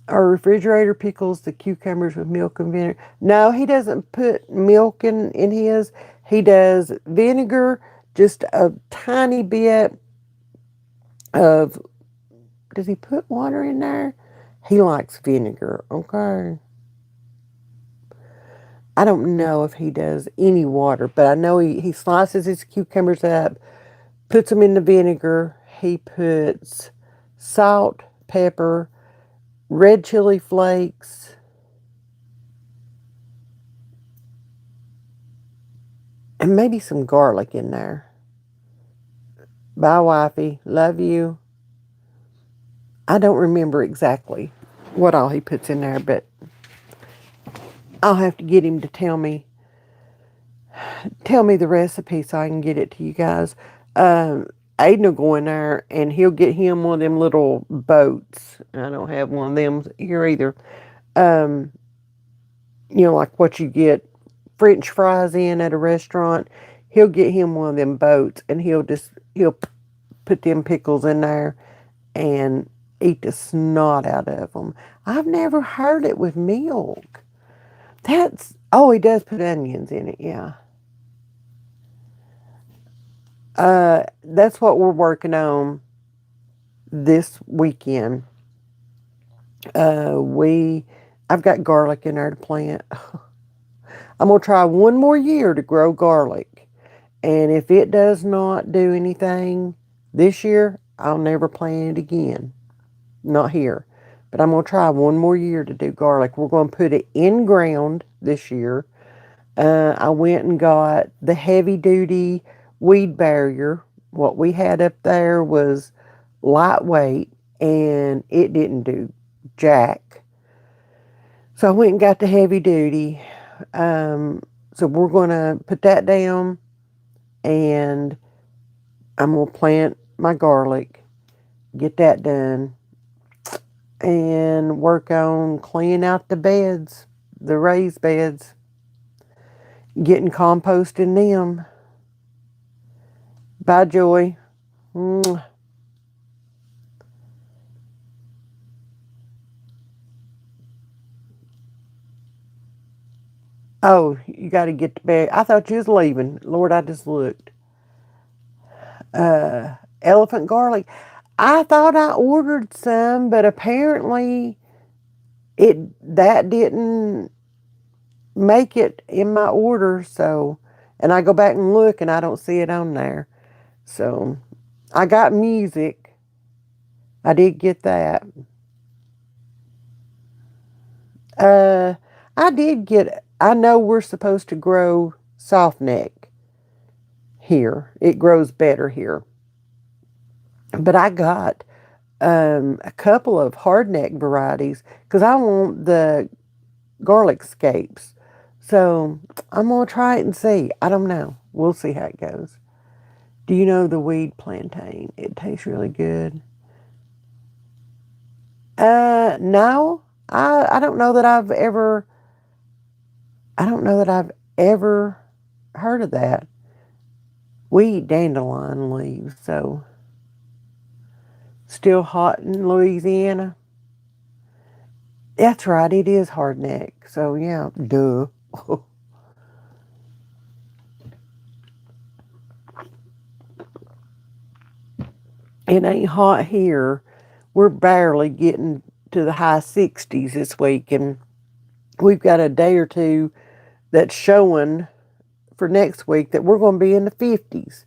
Our refrigerator pickles the cucumbers with milk and vinegar. No, he doesn't put milk in his. He does vinegar, just a tiny bit of. Does he put water in there? He likes vinegar, okay? I don't know if he does any water, but I know he slices his cucumbers up, puts them in the vinegar. He puts salt, pepper, red chili flakes, and maybe some garlic in there. Bye, wifey. Love you. I don't remember exactly what all he puts in there, but I'll have to get him to tell me the recipe so I can get it to you guys. Aiden will go in there and he'll get him one of them little boats. I don't have one of them here either. Like what you get French fries in at a restaurant. He'll get him one of them boats and he'll put them pickles in there and eat the snot out of them. I've never heard it with milk. He does put onions in it, yeah. That's what we're working on this weekend. I've got garlic in there to plant. I'm going to try one more year to grow garlic. And if it does not do anything this year, I'll never plant it again. Not here. But I'm going to try one more year to do garlic. We're going to put it in ground this year. I went and got the heavy duty weed barrier. What we had up there was lightweight and it didn't do jack. So I went and got the heavy duty. So we're going to put that down and I'm going to plant my garlic, get that done, and work on cleaning out the beds, the raised beds, getting compost in them. Bye, Joy. Oh, you got to get the bag. I thought you was leaving. Lord, I just looked. Elephant garlic. I thought I ordered some, but apparently that didn't make it in my order. So, and I go back and look, and I don't see it on there. So, I got music. I did get that. I know we're supposed to grow soft neck here. It grows better here. But I got a couple of hardneck varieties because I want the garlic scapes. So I'm going to try it and see. I don't know. We'll see how it goes. Do you know the weed plantain? It tastes really good. No. I don't know that I've ever heard of that. We eat dandelion leaves, so still hot in Louisiana. That's right, it is hardneck. So yeah, duh. It ain't hot here. We're barely getting to the high 60s this week, and we've got a day or two that's showing for next week that we're going to be in the 50s.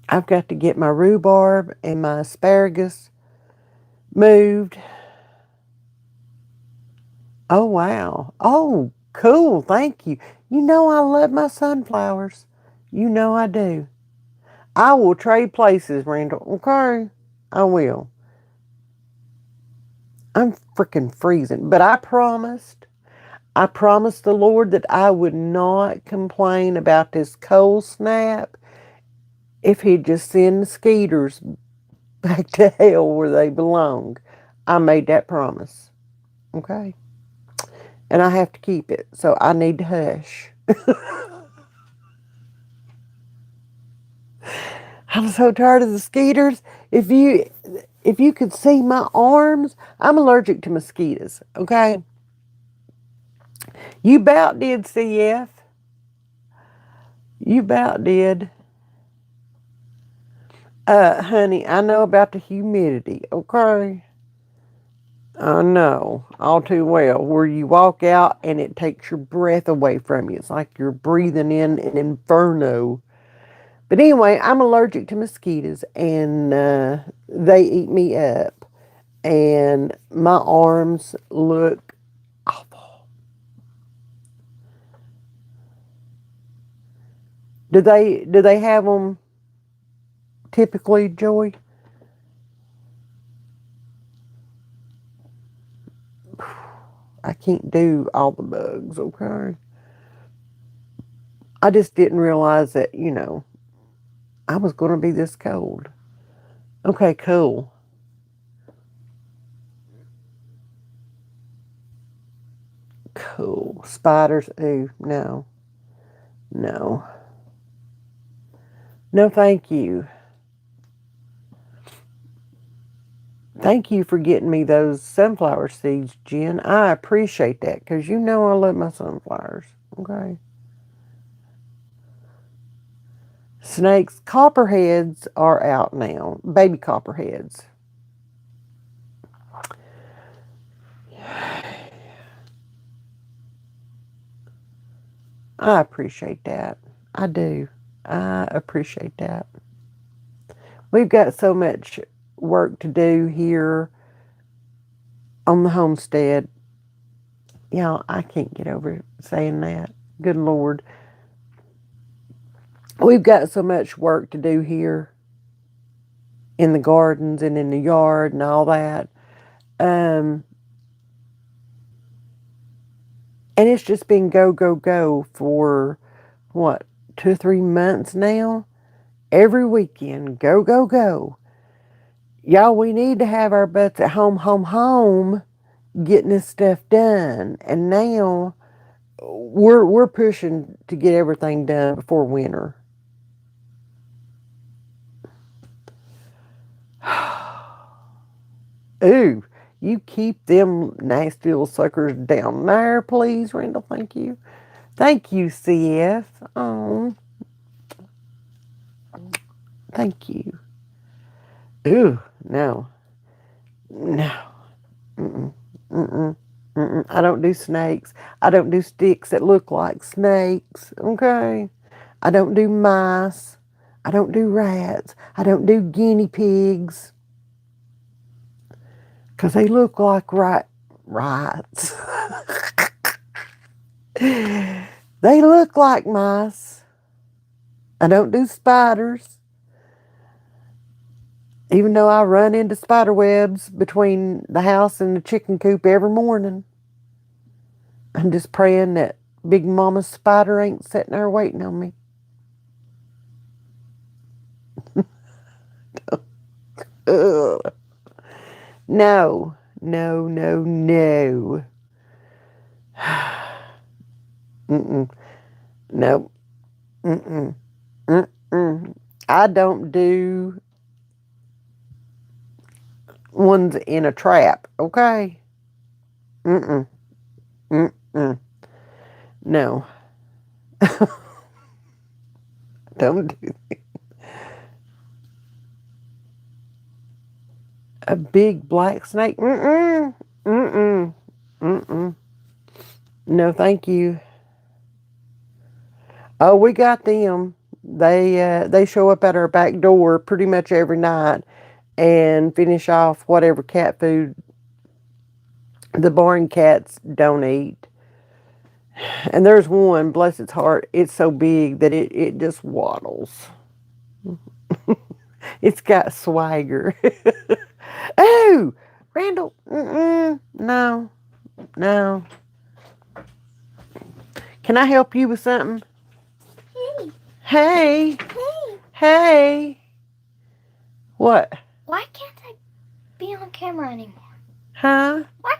I've got to get my rhubarb and my asparagus moved. Oh, wow. Oh, cool. Thank you. You know I love my sunflowers. You know I do. I will trade places, Randall. Okay? I will. I'm freaking freezing. But I promised the Lord that I would not complain about this cold snap if He'd just send the skeeters back to hell where they belong. I made that promise. Okay? And I have to keep it. So I need to hush. I'm so tired of the skeeters. If you could see my arms, I'm allergic to mosquitoes. Okay? You about did, CF. You about did. Honey, I know about the humidity, okay? I know all too well where you walk out and it takes your breath away from you. It's like you're breathing in an inferno. But anyway, I'm allergic to mosquitoes and they eat me up. And my arms look awful. Do they have them typically, Joy? I can't do all the bugs, okay? I just didn't realize that, I was going to be this cold. Okay, cool. Cool. Spiders, ooh, no. No. No, thank you. Thank you for getting me those sunflower seeds, Jen. I appreciate that because you know I love my sunflowers. Okay. Snakes, copperheads are out now. Baby copperheads. I appreciate that. I do. I appreciate that. We've got so much work to do here on the homestead. I can't get over saying that. Good Lord. We've got so much work to do here in the gardens and in the yard and all that. Um, and it's just been go, go, go for what, 2 or 3 months now? Every weekend, go, go, go. Y'all, we need to have our butts at home, home, home, getting this stuff done. And now we're pushing to get everything done before winter. Ooh, you keep them nasty little suckers down there, please, Randall. Thank you. Thank you, CF. Oh, thank you. Ooh, no. No. Mm-mm. Mm-mm. Mm-mm. I don't do snakes. I don't do sticks that look like snakes. Okay? I don't do mice. I don't do rats. I don't do guinea pigs. Because they look like rats. They look like mice. I don't do spiders. Even though I run into spider webs between the house and the chicken coop every morning. I'm just praying that Big Mama Spider ain't sitting there waiting on me. Ugh. No, no, no, no. Mm-mm. Nope. Mm-mm. Mm-mm. I don't do ones in a trap, okay? Mm-mm. Mm-mm. No. Don't do a big black snake. Mm-mm. Mm-mm. Mm-mm. No, thank you. Oh, we got them. They show up at our back door pretty much every night and finish off whatever cat food the barn cats don't eat. And there's one, bless its heart, it's so big that it just waddles. It's got swagger. Oh, Randall, no, no. Can I help you with something? Hey. Hey, Hey. hey. What? Why can't I be on camera anymore? Huh? Why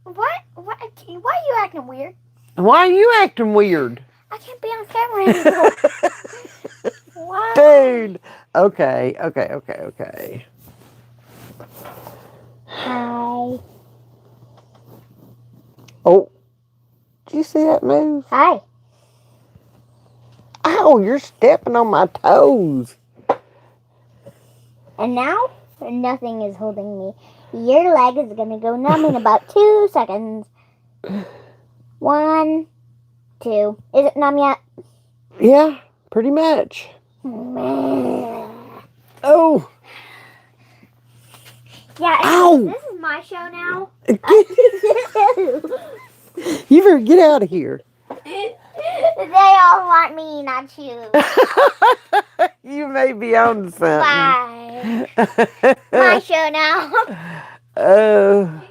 are you acting weird? Why are you acting weird? I can't be on camera anymore. Why? Dude. Okay. Hi. Oh, did you see that move? Hi. Ow, you're stepping on my toes. And now, nothing is holding me. Your leg is going to go numb in about 2 seconds. 1, 2. Is it numb yet? Yeah, pretty much. Oh. Yeah, Ow. this is my show now. You better get out of here. They all want me, not you. You may be on something. Bye. My show now. Oh.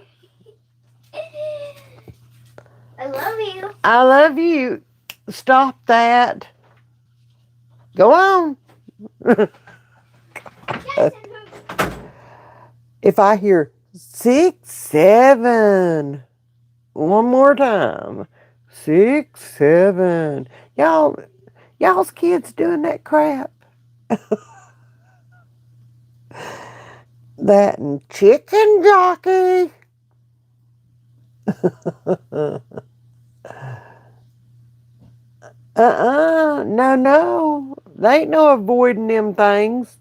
I love you. I love you. Stop that. Go on. If I hear 6, 7, one more time. 6, 7. Y'all's kids doing that crap. That and chicken jockey. No. They ain't no avoiding them things.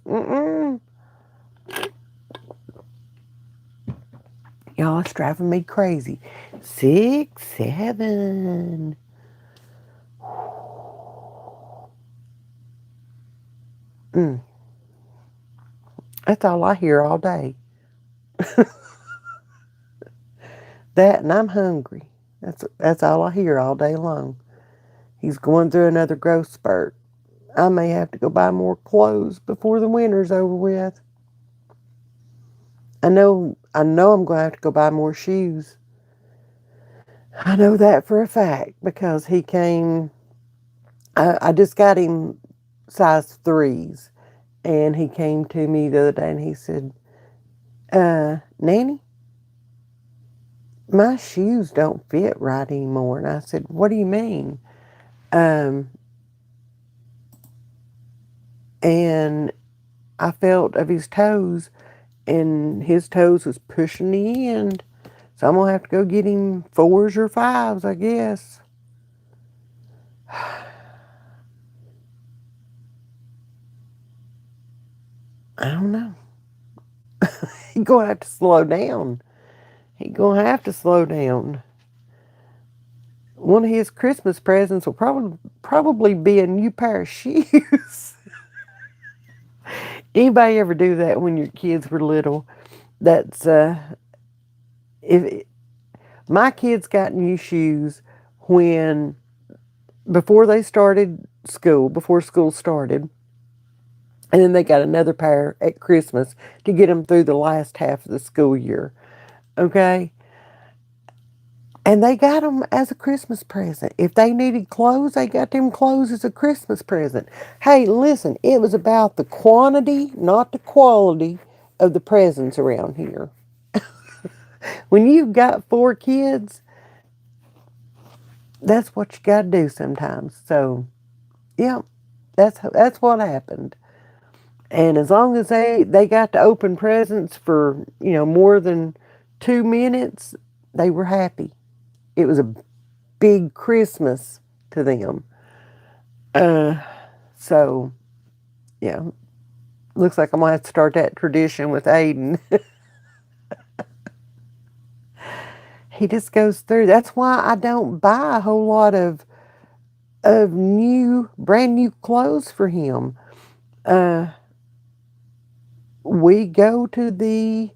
Y'all, it's driving me crazy. 6, 7. That's all I hear all day. That and I'm hungry. That's all I hear all day long. He's going through another growth spurt. I may have to go buy more clothes before the winter's over with. I know I'm going to have to go buy more shoes. I know that for a fact because he came. I just got him size 3s, and he came to me the other day and he said, Nanny, my shoes don't fit right anymore. And I said, what do you mean? And I felt of his toes, and his toes was pushing the end. So I'm going to have to go get him 4s or 5s, I guess. I don't know. He's going to have to slow down. He's going to have to slow down. One of his Christmas presents will probably be a new pair of shoes. Anybody ever do that when your kids were little? That's if my kids got new shoes before school started, And then they got another pair at Christmas to get them through the last half of the school year. Okay? And they got them as a Christmas present. If they needed clothes, they got them clothes as a Christmas present. Hey, listen, it was about the quantity, not the quality of the presents around here. When you've got 4 kids, that's what you got to do sometimes. So, yeah, that's what happened. And as long as they got to open presents for, more than 2 minutes, they were happy. It was a big Christmas to them. So, yeah, looks like I'm going to have to start that tradition with Aiden. He just goes through. That's why I don't buy a whole lot of brand new clothes for him. We go to the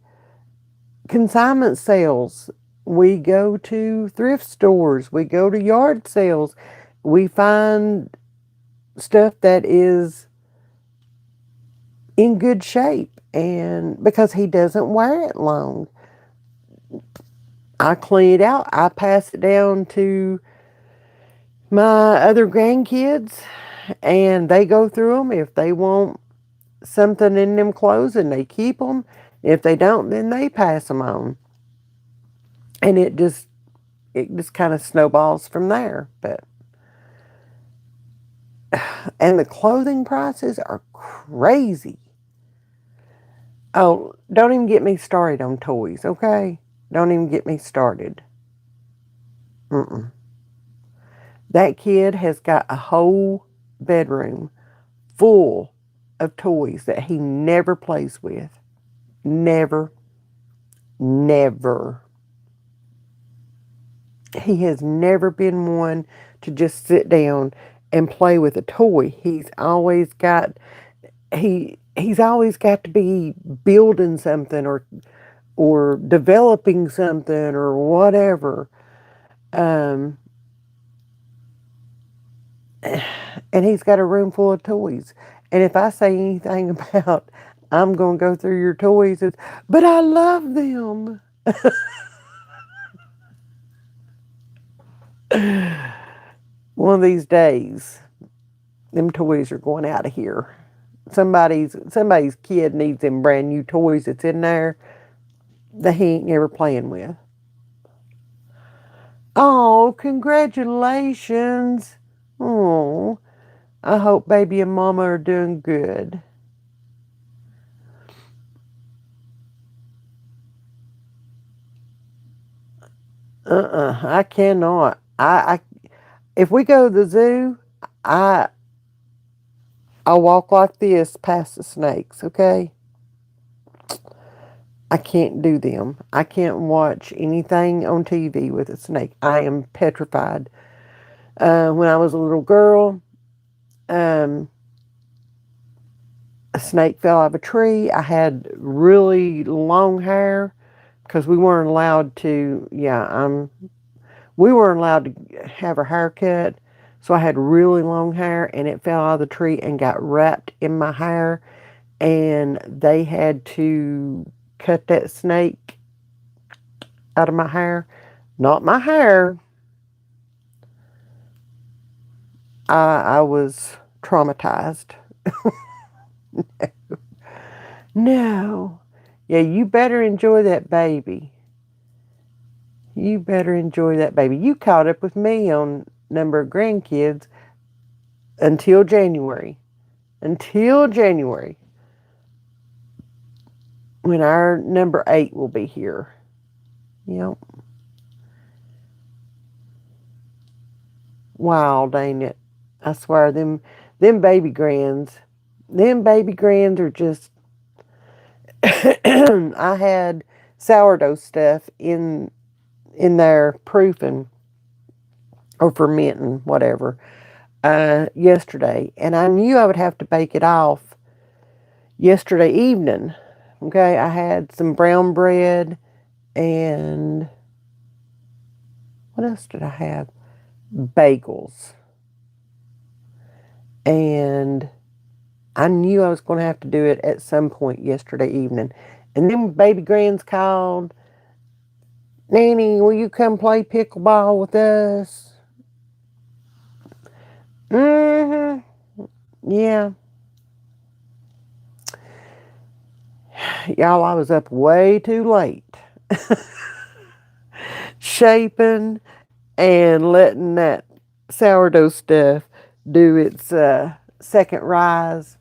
consignment sales. We go to thrift stores. We go to yard sales. We find stuff that is in good shape, and because he doesn't wear it long, I clean it out. I pass it down to my other grandkids, and they go through them. If they want something in them clothes, and they keep them. If they don't, then they pass them on, and it just kind of snowballs from there. And the clothing prices are crazy. Oh, don't even get me started on toys, okay? Don't even get me started. Mm-mm. That kid has got a whole bedroom full of toys that he never plays with. Never, never. He has never been one to just sit down and play with a toy. He's always got to be building something or developing something or whatever. Um, and he's got a room full of toys. And if I say anything about I'm going to go through your toys, but I love them. One of these days, them toys are going out of here. Somebody's kid needs them brand new toys that's in there that he ain't never playing with. Oh, congratulations. Oh, I hope baby and mama are doing good. I cannot. If we go to the zoo, I I walk like this past the snakes, okay? I can't do them. I can't watch anything on TV with a snake. I am petrified. When I was a little girl, um, a snake fell out of a tree. I had really long hair because we weren't allowed to. We weren't allowed to have our hair cut. So I had really long hair, and it fell out of the tree and got wrapped in my hair, and they had to cut that snake out of my hair. Not my hair. I was traumatized. No. Yeah, you better enjoy that baby. You better enjoy that baby. You caught up with me on number of grandkids until January. Until January, when our number 8 will be here. Yep. Wild, ain't it? I swear, them baby grands are just. I had sourdough stuff in there proofing or fermenting, whatever, yesterday, and I knew I would have to bake it off yesterday evening. Okay, I had some brown bread and what else did I have? Bagels. And I knew I was going to have to do it at some point yesterday evening. And then baby Grands called, Nanny, will you come play pickleball with us? Mm-hmm. Yeah. Y'all, I was up way too late shaping and letting that sourdough stuff do its second rise,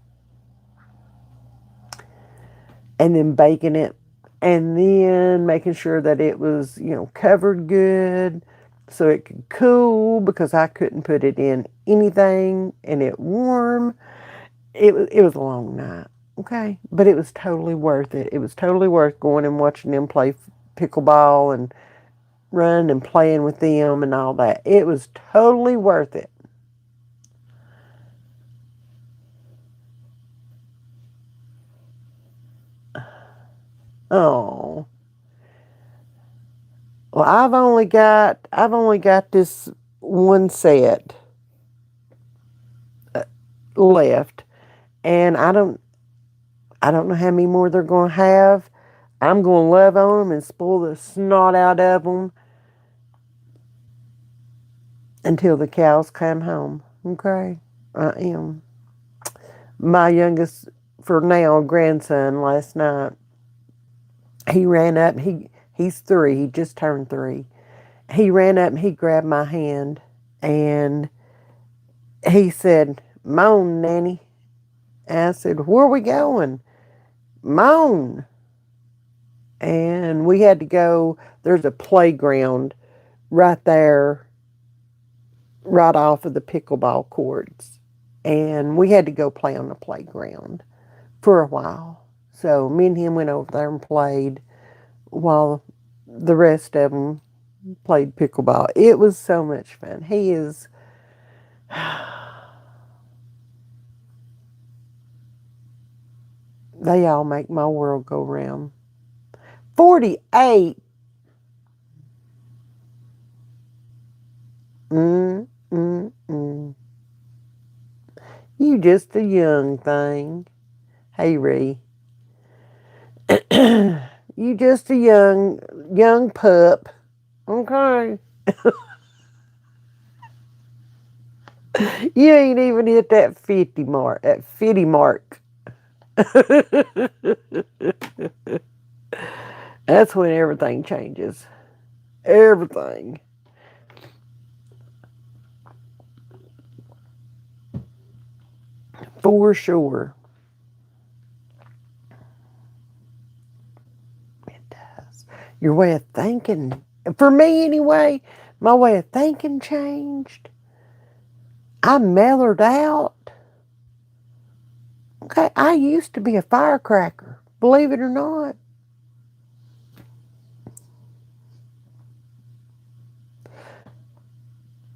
and then baking it, and then making sure that it was, covered good so it could cool, because I couldn't put it in anything and it warm. It was a long night, okay, but it was totally worth it. It was totally worth going and watching them play pickleball and running and playing with them and all that. It was totally worth it. Oh, well, I've only got this one set left, and I don't know how many more they're going to have. I'm going to love on them and spoil the snot out of them until the cows come home. Okay, I am. My youngest, for now, grandson last night, he ran up. He's 3. He just turned 3. He ran up and he grabbed my hand and he said, "Moan, Nanny." And I said, "Where are we going?" "Moan." And we had to go. There's a playground right there, right off of the pickleball courts. And we had to go play on the playground for a while. So me and him went over there and played while the rest of them played pickleball. It was so much fun. They all make my world go round. 48. Mm, mm, mm. You just a young thing. Hey, Ree. You just a young pup. Okay. You ain't even hit that 50 mark. That 50 mark. That's when everything changes. Everything. For sure. It does. Your way of thinking, for me anyway, my way of thinking changed. I mellowed out. Okay, I used to be a firecracker, believe it or not.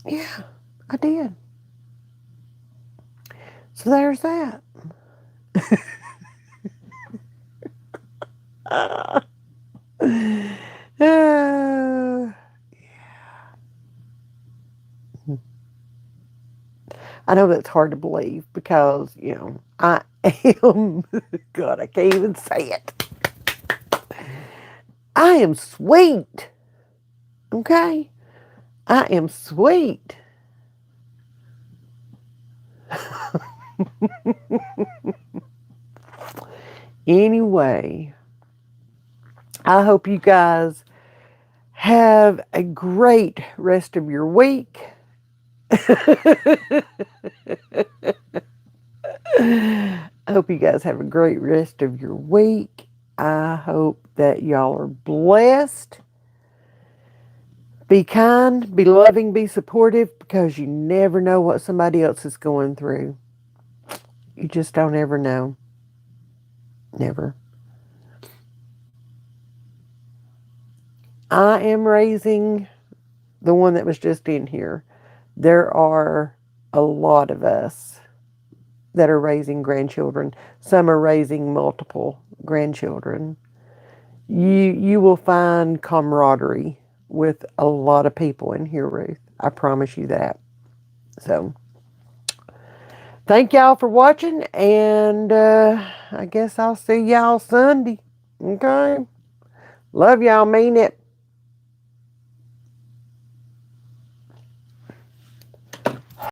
Yeah, I did. So there's that. Uh, uh, I know that's hard to believe because, I am, God, I can't even say it. I am sweet. Okay? I am sweet. Anyway, I hope you guys have a great rest of your week. I hope you guys have a great rest of your week. I hope that y'all are blessed. Be kind, be loving, be supportive, because you never know what somebody else is going through. You just don't ever know. Never. I am raising the one that was just in here. There are a lot of us that are raising grandchildren. Some are raising multiple grandchildren. You will find camaraderie with a lot of people in here, Ruth. I promise you that. So thank y'all for watching, and I guess I'll see y'all Sunday. Okay? Love y'all, mean it.